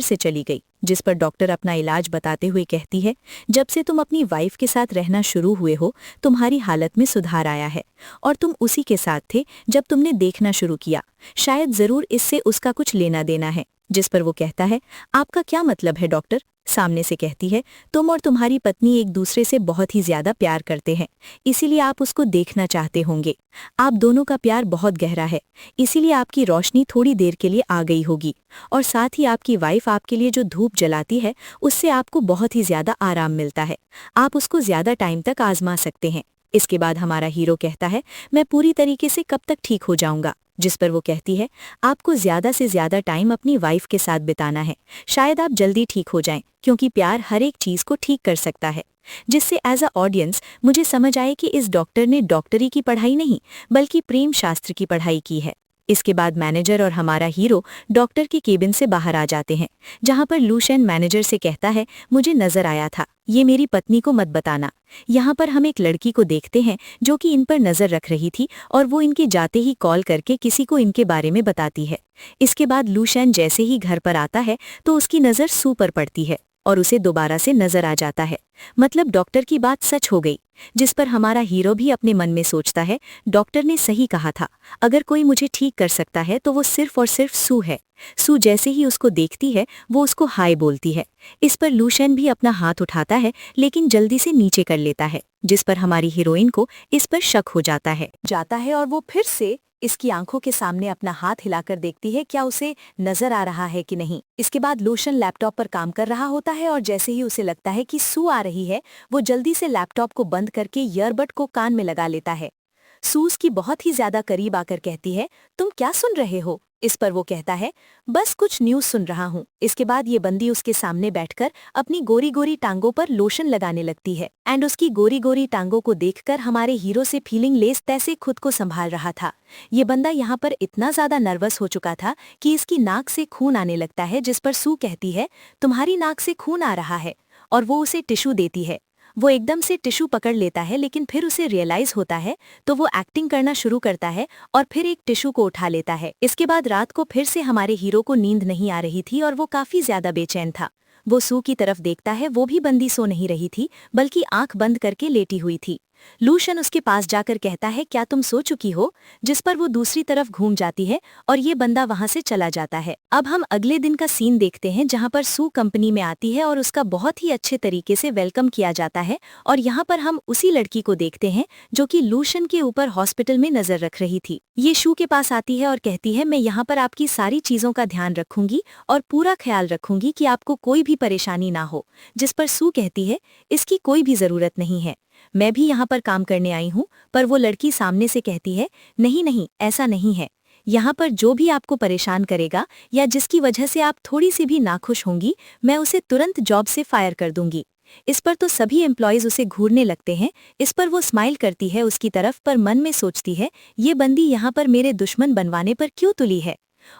से चली गई। जिस पर डॉक्टर अपना इलाज बताते हुए कहती है जब से तुम अपनी वाइफ के साथ रहना शुरू हुए हो तुम्हारी हालत में सुधार आया है, और तुम उसी के साथ थे जब तुमने देखना शुरू किया, शायद जरूर इससे उसका कुछ लेना देना है। जिस पर वो कहता है आपका क्या मतलब है डॉक्टर। सामने से कहती है तुम और तुम्हारी पत्नी एक दूसरे से बहुत ही ज्यादा प्यार करते हैं, इसीलिए आप उसको देखना चाहते होंगे। आप दोनों का प्यार बहुत गहरा है, इसीलिए आपकी रोशनी थोड़ी देर के लिए आ गई होगी, और साथ ही आपकी वाइफ आपके लिए जो धूप जलाती है उससे आपको बहुत ही ज्यादा आराम मिलता है, आप उसको ज्यादा टाइम तक आजमा सकते हैं। इसके बाद हमारा हीरो कहता है मैं पूरी तरीके से कब तक ठीक हो जाऊंगा। जिस पर वो कहती है आपको ज्यादा से ज्यादा टाइम अपनी वाइफ के साथ बिताना है, शायद आप जल्दी ठीक हो जाएं, क्योंकि प्यार हर एक चीज को ठीक कर सकता है। जिससे एज अ ऑडियंस मुझे समझ आए कि इस डॉक्टर ने डॉक्टरी की पढ़ाई नहीं बल्कि प्रेम शास्त्र की पढ़ाई की है। इसके बाद मैनेजर और हमारा हीरो डॉक्टर के केबिन से बाहर आ जाते हैं, जहां पर लूशन मैनेजर से कहता है मुझे नजर आया था, ये मेरी पत्नी को मत बताना। यहाँ पर हम एक लड़की को देखते हैं जो कि इन पर नजर रख रही थी, और वो इनके जाते ही कॉल करके किसी को इनके बारे में बताती है। इसके बाद लूशन जैसे ही घर पर आता है तो उसकी नजर सू पर पड़ती है और उसे दोबारा से नजर आ जाता है, मतलब डॉक्टर की बात सच हो गई। जिस पर हमारा हीरो भी अपने मन में सोचता है डॉक्टर ने सही कहा था, अगर कोई मुझे ठीक कर सकता है तो वो सिर्फ और सिर्फ सू है। सू जैसे ही उसको देखती है वो उसको हाय बोलती है। इस पर लूशन भी अपना हाथ उठाता है लेकिन जल्दी से नीचे कर लेता है, जिस पर हमारी हीरोइन को इस पर शक हो जाता है और वो फिर से इसकी आंखों के सामने अपना हाथ हिलाकर देखती है क्या उसे नजर आ रहा है कि नहीं। इसके बाद लूशन लैपटॉप पर काम कर रहा होता है और जैसे ही उसे लगता है कि सू आ रही है वो जल्दी से लैपटॉप को बंद करके ईयरबड को कान में लगा लेता है। सू उसकी बहुत ही ज्यादा करीब आकर कहती है, तुम क्या सुन रहे हो? इस पर वो कहता है, बस कुछ न्यूज़ सुन रहा हूँ। इसके बाद ये बंदी उसके सामने बैठकर अपनी गोरी गोरी टांगों पर लोशन लगाने लगती है एंड उसकी गोरी गोरी टांगों को देखकर हमारे हीरो से फीलिंग लेस तैसे खुद को संभाल रहा था। ये बंदा यहाँ पर इतना ज्यादा नर्वस हो चुका था कि इसकी नाक से खून आने लगता है, जिस पर सू कहती है, तुम्हारी नाक से खून आ रहा है, और वो उसे टिश्यू देती है। वो एकदम से टिश्यू पकड़ लेता है, लेकिन फिर उसे रियलाइज होता है तो वो एक्टिंग करना शुरू करता है और फिर एक टिश्यू को उठा लेता है। इसके बाद रात को फिर से हमारे हीरो को नींद नहीं आ रही थी और वो काफी ज्यादा बेचैन था। वो सू की तरफ देखता है, वो भी बंदी सो नहीं रही थी बल्कि आंख बंद करके लेटी हुई थी। लूशन उसके पास जाकर कहता है, क्या तुम सो चुकी हो? जिस पर वो दूसरी तरफ घूम जाती है और ये बंदा वहां से चला जाता है। अब हम अगले दिन का सीन देखते हैं जहां पर सू कंपनी में आती है और उसका बहुत ही अच्छे तरीके से वेलकम किया जाता है। और यहाँ पर हम उसी लड़की को देखते हैं जो कि लूशन के ऊपर हॉस्पिटल में नजर रख रही थी। ये शू के पास आती है और कहती है, मैं यहाँ पर आपकी सारी चीजों का ध्यान रखूंगी और पूरा ख्याल रखूंगी कि आपको कोई भी परेशानी ना हो। जिस पर सू कहती है, इसकी कोई भी जरूरत नहीं है, मैं भी यहाँ पर काम करने आई हूँ। पर वो लड़की सामने से कहती है, नहीं नहीं, ऐसा नहीं है। यहाँ पर जो भी आपको परेशान करेगा या जिसकी वजह से आप थोड़ी सी भी नाखुश होंगी, मैं उसे तुरंत जॉब से फायर कर दूंगी। इस पर तो सभी एम्प्लॉयज उसे घूरने लगते हैं। इस पर वो स्माइल करती है उसकी तरफ, पर मन में सोचती है, ये बंदी यहाँ पर मेरे दुश्मन बनवाने पर क्यों तुली है।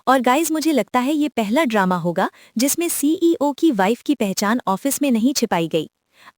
और गाइज, मुझे लगता है ये पहला ड्रामा होगा जिसमें सीईओ की वाइफ की पहचान ऑफिस में नहीं छिपाई गई।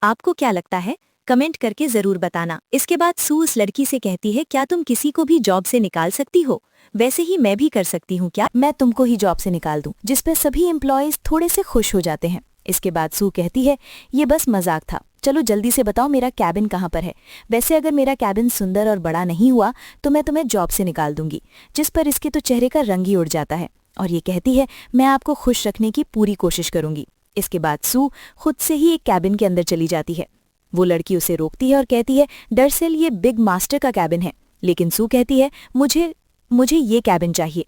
आपको क्या लगता है? कमेंट करके जरूर बताना। इसके बाद सू उस लड़की से कहती है, क्या तुम किसी को भी जॉब से निकाल सकती हो? वैसे ही मैं भी कर सकती हूँ क्या? मैं तुमको ही जॉब से निकाल दूं। जिस पर सभी एम्प्लॉयज थोड़े से खुश हो जाते हैं। इसके बाद सू कहती है, ये बस मजाक था, चलो जल्दी से बताओ मेरा कैबिन कहाँ पर है। वैसे अगर मेरा कैबिन सुंदर और बड़ा नहीं हुआ तो मैं तुम्हें जॉब से निकाल दूंगी। जिस पर इसके तो चेहरे का रंग ही उड़ जाता है और ये कहती है, मैं आपको खुश रखने की पूरी कोशिश करूंगी। इसके बाद सू खुद से ही एक कैबिन के अंदर चली जाती है। वो लड़की उसे रोकती है और कहती है, दरअसल ये बिग मास्टर का कैबिन है। लेकिन सू कहती है, मुझे ये कैबिन चाहिए,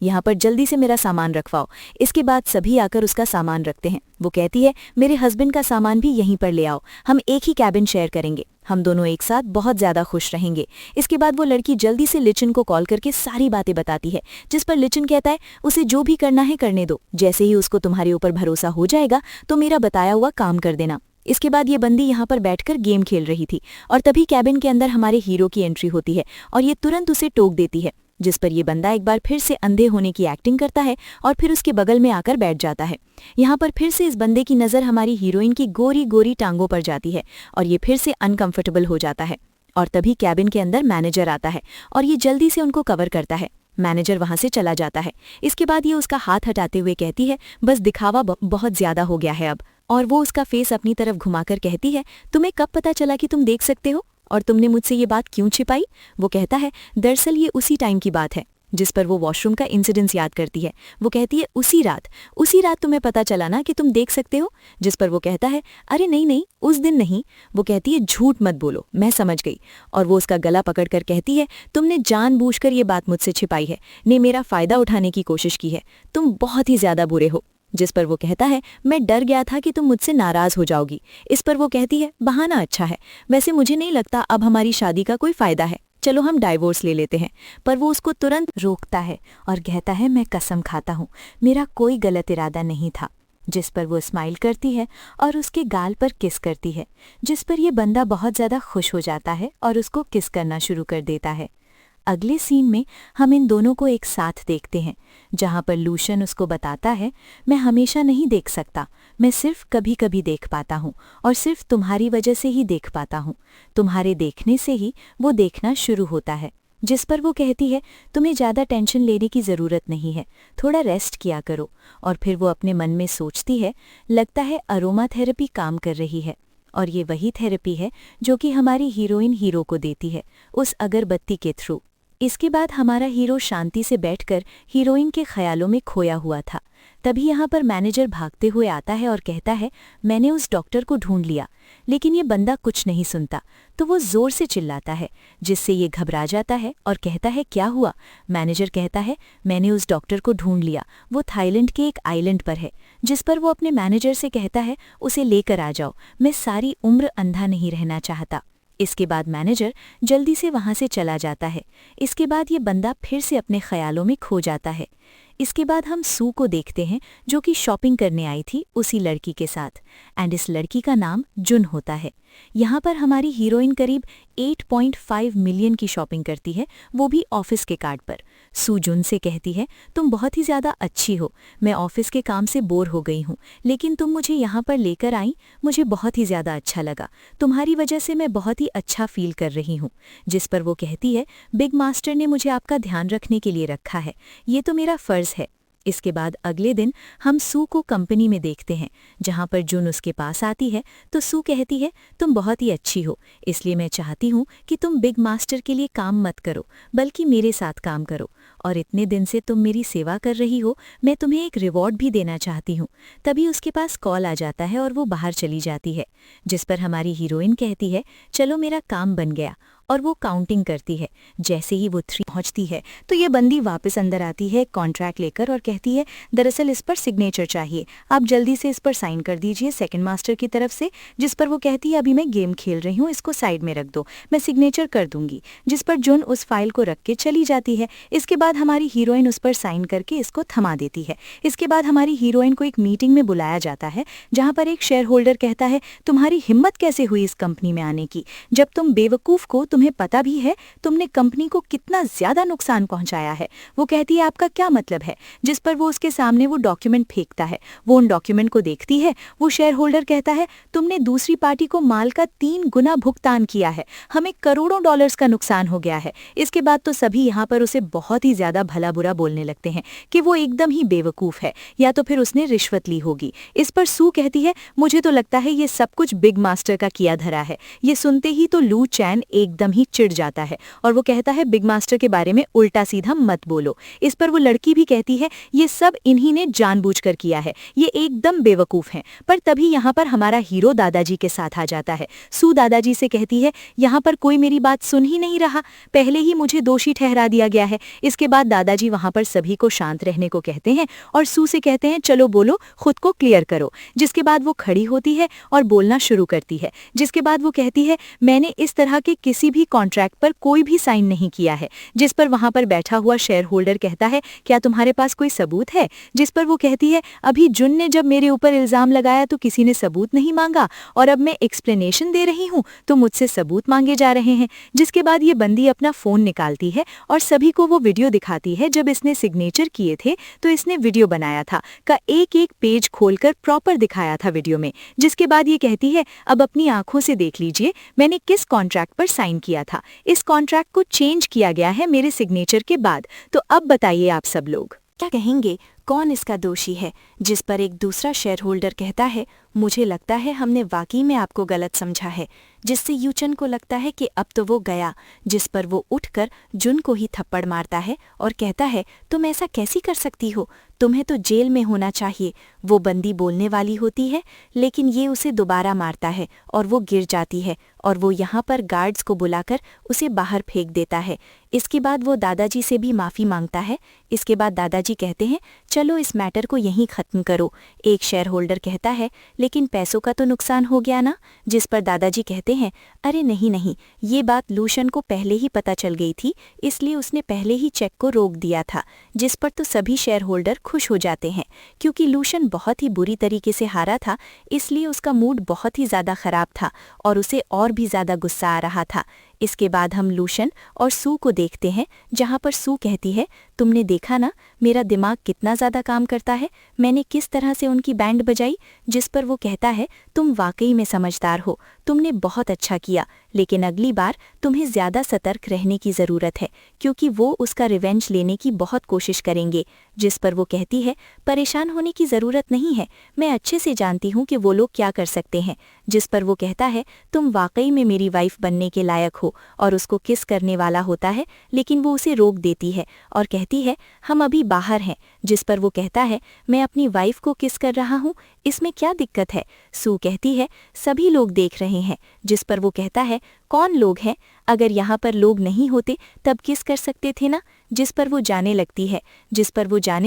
यहाँ पर जल्दी से मेरा सामान रखवाओ। इसके बाद सभी आकर उसका सामान रखते हैं। वो कहती है, मेरे हस्बैंड का सामान भी यहीं पर ले आओ, हम एक ही कैबिन शेयर करेंगे, हम दोनों एक साथ बहुत ज्यादा खुश रहेंगे। इसके बाद वो लड़की जल्दी से लिचन को कॉल करके सारी बातें बताती है, जिस पर लिचन कहता है, उसे जो भी करना है करने दो, जैसे ही उसको तुम्हारे ऊपर भरोसा हो जाएगा तो मेरा बताया हुआ काम कर देना। इसके बाद ये बंदी यहाँ पर बैठकर गेम खेल रही थी और तभी कैबिन के अंदर हमारे हीरो की एंट्री होती है और ये तुरंत उसे टोक देती है। जिस पर ये बंदा एक बार फिर से अंधे होने की एक्टिंग करता है और फिर उसके बगल में आकर बैठ जाता है। यहाँ पर फिर से इस बंदे की नज़र हमारी हीरोइन की गोरी गोरी टांगों पर जाती है और ये फिर से अनकंफर्टेबल हो जाता है। और तभी कैबिन के अंदर मैनेजर आता है और ये जल्दी से उनको कवर करता है। मैनेजर वहां से चला जाता है। इसके बाद ये उसका हाथ हटाते हुए कहती है, बस दिखावा बहुत ज्यादा हो गया है अब। और वो उसका फेस अपनी तरफ घुमाकर कहती है, तुम्हें कब पता चला कि तुम देख सकते हो और तुमने मुझसे ये बात क्यों छिपाई? वो कहता है, दरअसल ये उसी टाइम की बात है। जिस पर वो वॉशरूम का इंसिडेंस याद करती है। वो कहती है, उसी रात तुम्हें पता चला ना कि तुम देख सकते हो? जिस पर वो कहता है, अरे नहीं नहीं, उस दिन नहीं। वो कहती है, झूठ मत बोलो, मैं समझ गई। और वो उसका गला पकड़कर कहती है, तुमने जानबूझकर ये बात मुझसे छिपाई है, ने मेरा फायदा उठाने की कोशिश की है, तुम बहुत ही ज्यादा बुरे हो। जिस पर वो कहता है, मैं डर गया था कि तुम मुझसे नाराज हो जाओगी। इस पर वो कहती है, बहाना अच्छा है, वैसे मुझे नहीं लगता अब हमारी शादी का कोई फायदा है, चलो हम डाइवोर्स ले लेते हैं। पर वो उसको तुरंत रोकता है और कहता है, मैं कसम खाता हूँ मेरा कोई गलत इरादा नहीं था। जिस पर वो स्माइल करती है और उसके गाल पर किस करती है, जिस पर यह बंदा बहुत ज़्यादा खुश हो जाता है और उसको किस करना शुरू कर देता है। अगले सीन में हम इन दोनों को एक साथ देखते हैं, जहाँ पर लूशन उसको बताता है, मैं हमेशा नहीं देख सकता, मैं सिर्फ कभी कभी देख पाता हूँ और सिर्फ तुम्हारी वजह से ही देख पाता हूँ, तुम्हारे देखने से ही वो देखना शुरू होता है। जिस पर वो कहती है, तुम्हें ज़्यादा टेंशन लेने की ज़रूरत नहीं है, थोड़ा रेस्ट किया करो। और फिर वो अपने मन में सोचती है, लगता है अरोमा थेरेपी काम कर रही है और ये वही थेरेपी है जो कि हमारी हीरोइन हीरो को देती है उस अगरबत्ती के थ्रू। इसके बाद हमारा हीरो शांति से बैठकर हीरोइन के ख्यालों में खोया हुआ था। तभी यहाँ पर मैनेजर भागते हुए आता है और कहता है, मैंने उस डॉक्टर को ढूंढ लिया। लेकिन ये बंदा कुछ नहीं सुनता, तो वो जोर से चिल्लाता है, जिससे ये घबरा जाता है और कहता है, क्या हुआ? मैनेजर कहता है, मैंने उस डॉक्टर को ढूंढ लिया, वो थाईलैंड के एक आइलैंड पर है। जिस पर वो अपने मैनेजर से कहता है, उसे लेकर आ जाओ, मैं सारी उम्र अंधा नहीं रहना चाहता। इसके बाद मैनेजर जल्दी से वहां से चला जाता है। इसके बाद ये बंदा फिर से अपने ख्यालों में खो जाता है। इसके बाद हम सू को देखते हैं जो कि शॉपिंग करने आई थी उसी लड़की के साथ, एंड इस लड़की का नाम जुन होता है। यहाँ पर हमारी हीरोइन करीब 8.5 मिलियन की शॉपिंग करती है, वो भी ऑफिस के कार्ड पर। सू जुन से कहती है, तुम बहुत ही ज़्यादा अच्छी हो, मैं ऑफिस के काम से बोर हो गई हूँ, लेकिन तुम मुझे यहाँ पर लेकर आई, मुझे बहुत ही ज़्यादा अच्छा लगा, तुम्हारी वजह से मैं बहुत ही अच्छा फील कर रही हूँ। जिस पर वो कहती है, बिग मास्टर ने मुझे आपका ध्यान रखने के लिए रखा है, ये तो मेरा फ़र्ज़ है। इसके बाद अगले दिन हम सू को कंपनी में देखते हैं, जहां पर जुन उसके पास आती है तो सू कहती है, तुम बहुत ही अच्छी हो, इसलिए मैं चाहती हूँ कि तुम बिग मास्टर के लिए काम मत करो, बल्कि मेरे साथ काम करो, और इतने दिन से तुम मेरी सेवा कर रही हो, मैं तुम्हें एक रिवॉर्ड भी देना चाहती हूँ। तभी उसके पास कॉल आ जाता है और वो बाहर चली जाती है, जिस पर हमारी हीरोइन कहती है, चलो मेरा काम बन गया, और वो काउंटिंग करती है। जैसे ही वो 3 पहुंचती है तो ये बंदी वापस अंदर आती है कॉन्ट्रैक्ट लेकर और कहती है, दरअसल इस पर सिग्नेचर चाहिए, आप जल्दी से इस पर साइन कर दीजिए सेकंड मास्टर की तरफ से। जिस पर वो कहती है, अभी मैं गेम खेल रही हूँ, इसको साइड में रख दो, मैं सिग्नेचर कर दूंगी। जिस पर जुन उस फाइल को रख के चली जाती है। इसके बाद हमारी हीरोइन उस पर साइन करके इसको थमा देती है। इसके बाद हमारी हीरोइन को एक मीटिंग में बुलाया जाता है, जहाँ पर एक शेयर होल्डर कहता है, तुम्हारी हिम्मत कैसे हुई इस कंपनी में आने की, जब तुम बेवकूफ़ को तुम्हें पता भी है तुमने कंपनी को कितना ज्यादा नुकसान पहुंचाया है। वो कहती है, आपका क्या मतलब है। जिस पर वो उसके सामने वो डॉक्यूमेंट फेंकता है। वो उन डॉक्यूमेंट को देखती है। वो शेयर होल्डर कहता है, तुमने दूसरी पार्टी को माल का 3 गुना भुगतान किया है, हमें करोड़ों डॉलर्स का नुकसान हो गया है। इसके बाद तो सभी यहाँ पर उसे बहुत ही ज्यादा भला बुरा बोलने लगते हैं कि वो एकदम ही बेवकूफ है, या तो फिर उसने रिश्वत ली होगी। इस पर सू कहती है, मुझे तो लगता है ये सब कुछ बिग मास्टर का किया धरा है। ये सुनते ही तो लू चैन एकदम ही चिढ़ जाता है और वो कहता है, बिग मास्टर के बारे में उल्टा सीधा मत बोलो। इस पर वो लड़की भी कहती है, ये सब इन्हीं ने जानबूझकर किया है, ये एकदम बेवकूफ हैं। पर तभी यहाँ पर हमारा हीरो दादाजी के साथ आ जाता है। सू दादाजी से कहती है, यहाँ पर कोई मेरी बात सुन ही नहीं रहा, पहले ही मुझे दोषी ठहरा दिया गया है। इसके बाद दादाजी वहां पर सभी को शांत रहने को कहते हैं और सू से कहते हैं, चलो बोलो, खुद को क्लियर करो। जिसके बाद वो खड़ी होती है और बोलना शुरू करती है। जिसके बाद वो कहती है, मैंने इस तरह के किसी भी कॉन्ट्रैक्ट पर कोई भी साइन नहीं किया है। जिस पर वहां पर बैठा हुआ शेयर होल्डर कहता है, क्या तुम्हारे पास कोई सबूत है। जिस पर वो कहती है, अभी जुन ने जब मेरे ऊपर इल्जाम लगाया तो किसी ने सबूत नहीं मांगा, और अब मैं एक्सप्लेनेशन दे रही हूँ तो मुझसे सबूत मांगे जा रहे हैं। जिसके बाद ये बंदी अपना फोन निकालती है और सभी को वो वीडियो दिखाती है, जब इसने सिग्नेचर किए थे तो इसने वीडियो बनाया था का एक एक पेज खोलकर प्रॉपर दिखाया था वीडियो में। जिसके बाद ये कहती है, अब अपनी आंखों से देख लीजिए मैंने किस कॉन्ट्रैक्ट पर साइन किया था। इस कॉन्ट्रैक्ट को चेंज किया गया है मेरे सिग्नेचर के बाद। तो अब बताइए आप सब लोग क्या कहेंगे, कौन इसका दोषी है। जिस पर एक दूसरा शेयर होल्डर कहता है, मुझे लगता है हमने वाकई में आपको गलत समझा है। जिससे यूचन को लगता है कि अब तो वो गया। जिस पर वो उठकर जुन को ही थप्पड़ मारता है और कहता है, तुम ऐसा कैसी कर सकती हो, तुम्हें तो जेल में होना चाहिए। वो बंदी बोलने वाली होती है, लेकिन ये उसे दोबारा मारता है और वो गिर जाती है, और वो यहाँ पर गार्ड्स को बुलाकर उसे बाहर फेंक देता है। इसके बाद वो दादाजी से भी माफ़ी मांगता है। इसके बाद दादाजी कहते हैं, चलो इस मैटर को यहीं ख़त्म करो। एक शेयर होल्डर कहता है, लेकिन पैसों का तो नुकसान हो गया ना। जिस पर दादाजी कहते हैं, अरे नहीं नहीं, ये बात लूशन को पहले ही पता चल गई थी, इसलिए उसने पहले ही चेक को रोक दिया था। जिस पर तो सभी शेयर होल्डर खुश हो जाते हैं, क्योंकि लूशन बहुत ही बुरी तरीके से हारा था, इसलिए उसका मूड बहुत ही ज़्यादा ख़राब था और उसे और भी ज़्यादा गुस्सा आ रहा था। इसके बाद हम लूशन और सू को देखते हैं, जहाँ पर सू कहती है, तुमने देखा ना मेरा दिमाग कितना ज़्यादा काम करता है, मैंने किस तरह से उनकी बैंड बजाई। जिस पर वो कहता है, तुम वाकई में समझदार हो, तुमने बहुत अच्छा किया, लेकिन अगली बार तुम्हें ज़्यादा सतर्क रहने की ज़रूरत है, क्योंकि वो उसका रिवेंज लेने की बहुत कोशिश करेंगे। जिस पर वो कहती है, परेशान होने की ज़रूरत नहीं है, मैं अच्छे से जानती हूँ कि वो लोग क्या कर सकते हैं। जिस पर वो कहता है, तुम वाकई में मेरी वाइफ बनने के लायक हो, और उसको किस करने वाला होता है, लेकिन वो उसे रोक देती है और कहती है, हम अभी बाहर हैं। जिस पर वो कहता है, मैं अपनी वाइफ को किस कर रहा हूँ, इसमें क्या दिक्कत है। सू कहती है, सभी लोग देख रहे हैं। जिस पर वो कहता है, कौन लोग हैं, अगर यहाँ पर लोग नहीं होते तब किस कर सकते थे ना। जिस पर वो जाने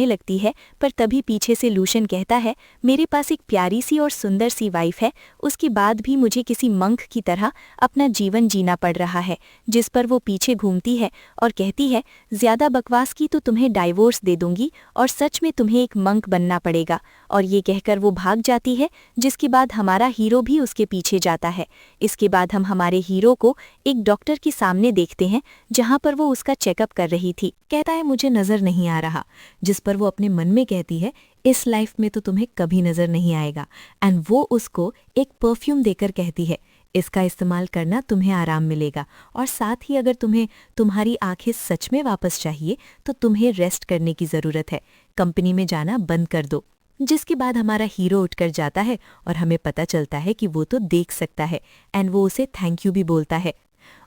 लगती है पर तभी पीछे से लूशन कहता है, मेरे पास एक प्यारी सी और सुंदर सी वाइफ है, उसके बाद भी मुझे किसी मंक की तरह अपना जीवन जीना पड़ रहा है। जिस पर वो पीछे घूमती है और कहती है, ज्यादा बकवास की तो तुम्हें डाइवोर्स दे दूंगी और सच में तुम्हें एक मंक बनना पड़ेगा। और ये कहकर वो भाग जाती है, जिसके बाद हमारा हीरो भी उसके पीछे जाता है। इसके बाद हम हमारे हीरो को एक डॉक्टर के सामने देखते हैं, जहां पर वो उसका चेकअप कर रही थी। कहता है मुझे नजर नहीं आ रहा, जिस पर वो अपने मन में कहती है इस लाइफ में तो तुम्हें कभी नजर नहीं आएगा। एंड वो उसको एक परफ्यूम देकर कहती है, इसका इस्तेमाल करना तुम्हें आराम मिलेगा और साथ ही अगर तुम्हें तुम्हारी आंखें सच में वापस चाहिए तो तुम्हें रेस्ट करने की ज़रूरत है, कंपनी में जाना बंद कर दो। जिसके बाद हमारा हीरो उठकर जाता है और हमें पता चलता है कि वो तो देख सकता है एंड वो उसे थैंक यू भी बोलता है।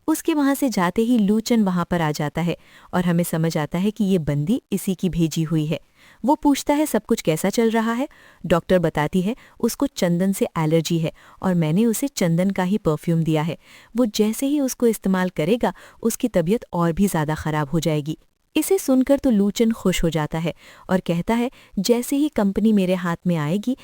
उसके वहां से जाते ही लूचन वहां पर आ जाता है और हमें समझ आता है कि ये बंदी इसी की भेजी हुई है। वो पूछता है सब कुछ कैसा चल रहा है। डॉक्टर बताती है उसको चंदन से एलर्जी है और मैंने उसे चंदन का ही परफ्यूम दिया है, वो जैसे ही उसको इस्तेमाल करेगा उसकी तबीयत और भी ज़्यादा ख़राब हो जाएगी। इसे सुनकर तो लूचन खुश हो जाता है और कहता है जैसे ही कंपनी मेरे हाथ में आएगी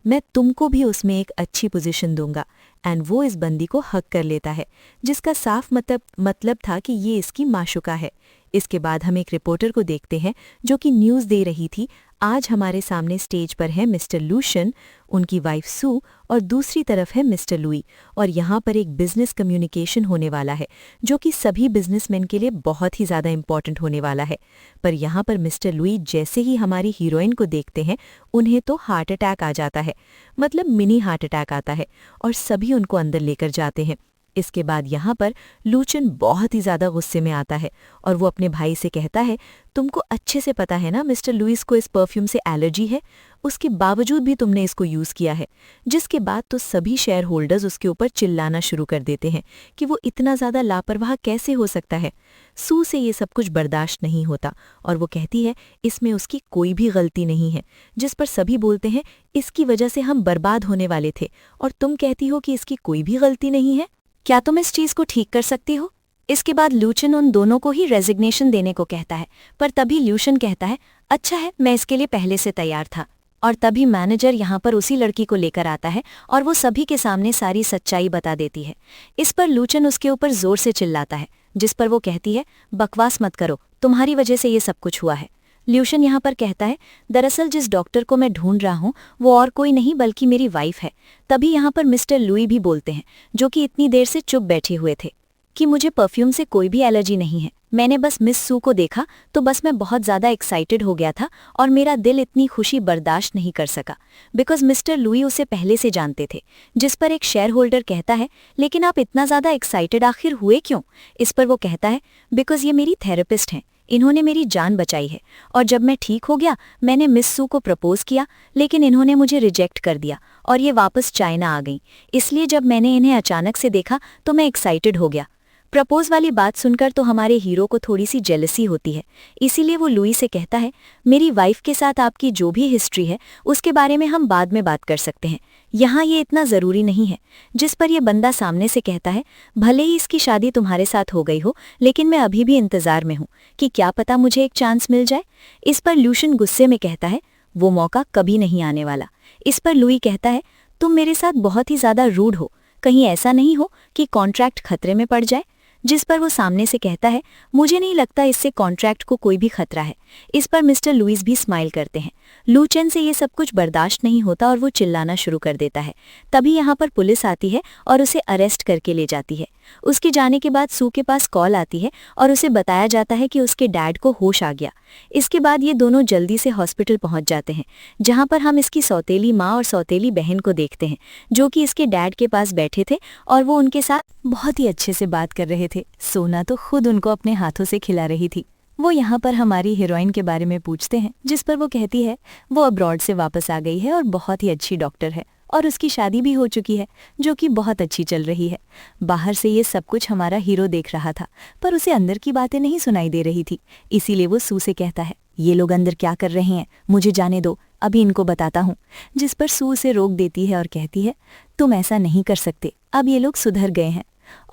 मैं तुमको भी उसमें एक अच्छी पोजीशन दूंगा। एंड वो इस बंदी को हक कर लेता है, जिसका साफ मतलब था कि ये इसकी माशुका है। इसके बाद हम एक रिपोर्टर को देखते हैं जो कि न्यूज़ दे रही थी। आज हमारे सामने स्टेज पर है मिस्टर लूशन, उनकी वाइफ सू और दूसरी तरफ है मिस्टर लुई। और यहाँ पर एक बिजनेस कम्युनिकेशन होने वाला है जो कि सभी बिजनेसमैन के लिए बहुत ही ज़्यादा इम्पॉर्टेंट होने वाला है। पर यहाँ पर मिस्टर लुई जैसे ही हमारी हीरोइन को देखते हैं उन्हें तो हार्ट अटैक आ जाता है, मतलब मिनी हार्ट अटैक आता है और सभी उनको अंदर लेकर जाते हैं। इसके बाद यहाँ पर लूचन बहुत ही ज़्यादा गुस्से में आता है और वो अपने भाई से कहता है, तुमको अच्छे से पता है ना मिस्टर लुइस को इस परफ्यूम से एलर्जी है, उसके बावजूद भी तुमने इसको यूज़ किया है। जिसके बाद तो सभी शेयर होल्डर्स उसके ऊपर चिल्लाना शुरू कर देते हैं कि वो इतना ज़्यादा लापरवाह कैसे हो सकता है। सू से ये सब कुछ बर्दाश्त नहीं होता और वो कहती है इसमें उसकी कोई भी गलती नहीं है। जिस पर सभी बोलते हैं इसकी वजह से हम बर्बाद होने वाले थे और तुम कहती हो कि इसकी कोई भी गलती नहीं है, क्या तुम इस चीज़ को ठीक कर सकती हो? इसके बाद लूचन उन दोनों को ही रेजिग्नेशन देने को कहता है, पर तभी लूशन कहता है अच्छा है, मैं इसके लिए पहले से तैयार था। और तभी मैनेजर यहाँ पर उसी लड़की को लेकर आता है और वो सभी के सामने सारी सच्चाई बता देती है। इस पर लूचन उसके ऊपर जोर से चिल्लाता है, जिस पर वो कहती है बकवास मत करो, तुम्हारी वजह से ये सब कुछ हुआ है। ल्यूशन यहाँ पर कहता है दरअसल जिस डॉक्टर को मैं ढूंढ रहा हूँ वो और कोई नहीं बल्कि मेरी वाइफ है। तभी यहाँ पर मिस्टर लुई भी बोलते हैं, जो कि इतनी देर से चुप बैठे हुए थे, कि मुझे परफ्यूम से कोई भी एलर्जी नहीं है, मैंने बस मिस सू को देखा तो बस मैं बहुत ज़्यादा एक्साइटेड हो गया था और मेरा दिल इतनी खुशी बर्दाश्त नहीं कर सका, बिकॉज मिस्टर लुई उसे पहले से जानते थे। जिस पर एक शेयर होल्डर कहता है लेकिन आप इतना ज़्यादा एक्साइटेड आखिर हुए क्यों? इस पर वो कहता है बिकॉज ये मेरी थेरेपिस्ट हैं, इन्होंने मेरी जान बचाई है और जब मैं ठीक हो गया मैंने मिस सू को प्रपोज किया, लेकिन इन्होंने मुझे रिजेक्ट कर दिया और ये वापस चाइना आ गई, इसलिए जब मैंने इन्हें अचानक से देखा तो मैं एक्साइटेड हो गया। प्रपोज वाली बात सुनकर तो हमारे हीरो को थोड़ी सी जेलसी होती है, इसीलिए वो लुई से कहता है मेरी वाइफ के साथ आपकी जो भी हिस्ट्री है उसके बारे में हम बाद में बात कर सकते हैं, यहाँ ये इतना ज़रूरी नहीं है। जिस पर यह बंदा सामने से कहता है भले ही इसकी शादी तुम्हारे साथ हो गई हो लेकिन मैं अभी भी इंतज़ार में हूँ कि क्या पता मुझे एक चांस मिल जाए। इस पर लूशन गुस्से में कहता है वो मौका कभी नहीं आने वाला। इस पर लुई कहता है तुम मेरे साथ बहुत ही ज़्यादा रूड हो, कहीं ऐसा नहीं हो कि कॉन्ट्रैक्ट खतरे में पड़ जाए। जिस पर वो सामने से कहता है मुझे नहीं लगता इससे कॉन्ट्रैक्ट को कोई भी खतरा है। इस पर मिस्टर लुइस भी स्माइल करते हैं। लूचन से ये सब कुछ बर्दाश्त नहीं होता और वो चिल्लाना शुरू कर देता है। तभी यहाँ पर पुलिस आती है और उसे अरेस्ट करके ले जाती है। उसके जाने के बाद सू के पास कॉल आती है और उसे बताया जाता है कि उसके डैड को होश आ गया। इसके बाद ये दोनों जल्दी से हॉस्पिटल पहुंच जाते हैं, जहां पर हम इसकी सौतेली माँ और सौतेली बहन को देखते हैं, जो कि इसके डैड के पास बैठे थे और वो उनके साथ बहुत ही अच्छे से बात कर रहे थे। सोना तो खुद उनको अपने हाथों से खिला रही थी। वो यहाँ पर हमारी हीरोइन के बारे में पूछते हैं, जिस पर वो कहती है वो अब्रॉड से वापस आ गई है और बहुत ही अच्छी डॉक्टर है और उसकी शादी भी हो चुकी है, जो कि बहुत अच्छी चल रही है। बाहर से ये सब कुछ हमारा हीरो देख रहा था, पर उसे अंदर की बातें नहीं सुनाई दे रही थी, इसीलिए वो सू से कहता है ये लोग अंदर क्या कर रहे हैं, मुझे जाने दो, अभी इनको बताता हूँ। जिस पर सू उसे रोक देती है और कहती है तुम ऐसा नहीं कर सकते, अब ये लोग सुधर गए हैं।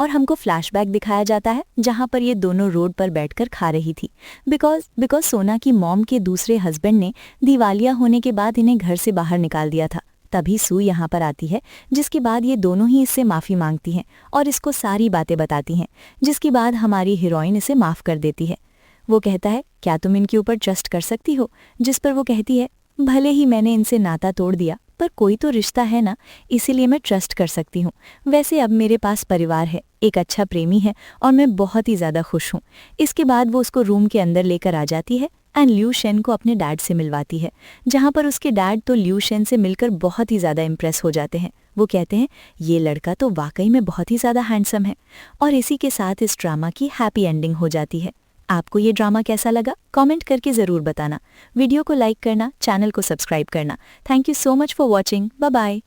और हमको फ्लैशबैक दिखाया जाता है जहाँ पर ये दोनों रोड पर बैठकर खा रही थी बिकॉज सोना की मॉम के दूसरे हस्बैंड ने दिवालिया होने के बाद इन्हें घर से बाहर निकाल दिया था। तभी सू यहाँ पर आती है, जिसके बाद ये दोनों ही इससे माफ़ी मांगती हैं और इसको सारी बातें बताती हैं, जिसके बाद हमारी हीरोइन इसे माफ़ कर देती है। वो कहता है, क्या तुम इनके ऊपर ट्रस्ट कर सकती हो? जिस पर वो कहती है, भले ही मैंने इनसे नाता तोड़ दिया पर कोई तो रिश्ता है ना, इसीलिए मैं ट्रस्ट कर सकती हूँ। वैसे अब मेरे पास परिवार है, एक अच्छा प्रेमी है और मैं बहुत ही ज़्यादा खुश हूँ। इसके बाद वो उसको रूम के अंदर लेकर आ जाती है एंड लिू शेन को अपने डैड से मिलवाती है, जहाँ पर उसके डैड तो लिू शेन से मिलकर बहुत ही ज़्यादा इम्प्रेस हो जाते हैं। वो कहते हैं, ये लड़का तो वाकई में बहुत ही ज़्यादा हैंडसम है। और इसी के साथ इस ड्रामा की हैप्पी एंडिंग हो जाती है। आपको ये ड्रामा कैसा लगा कमेंट करके ज़रूर बताना। वीडियो को लाइक करना, चैनल को सब्सक्राइब करना। Thank you so much for watching. Bye bye.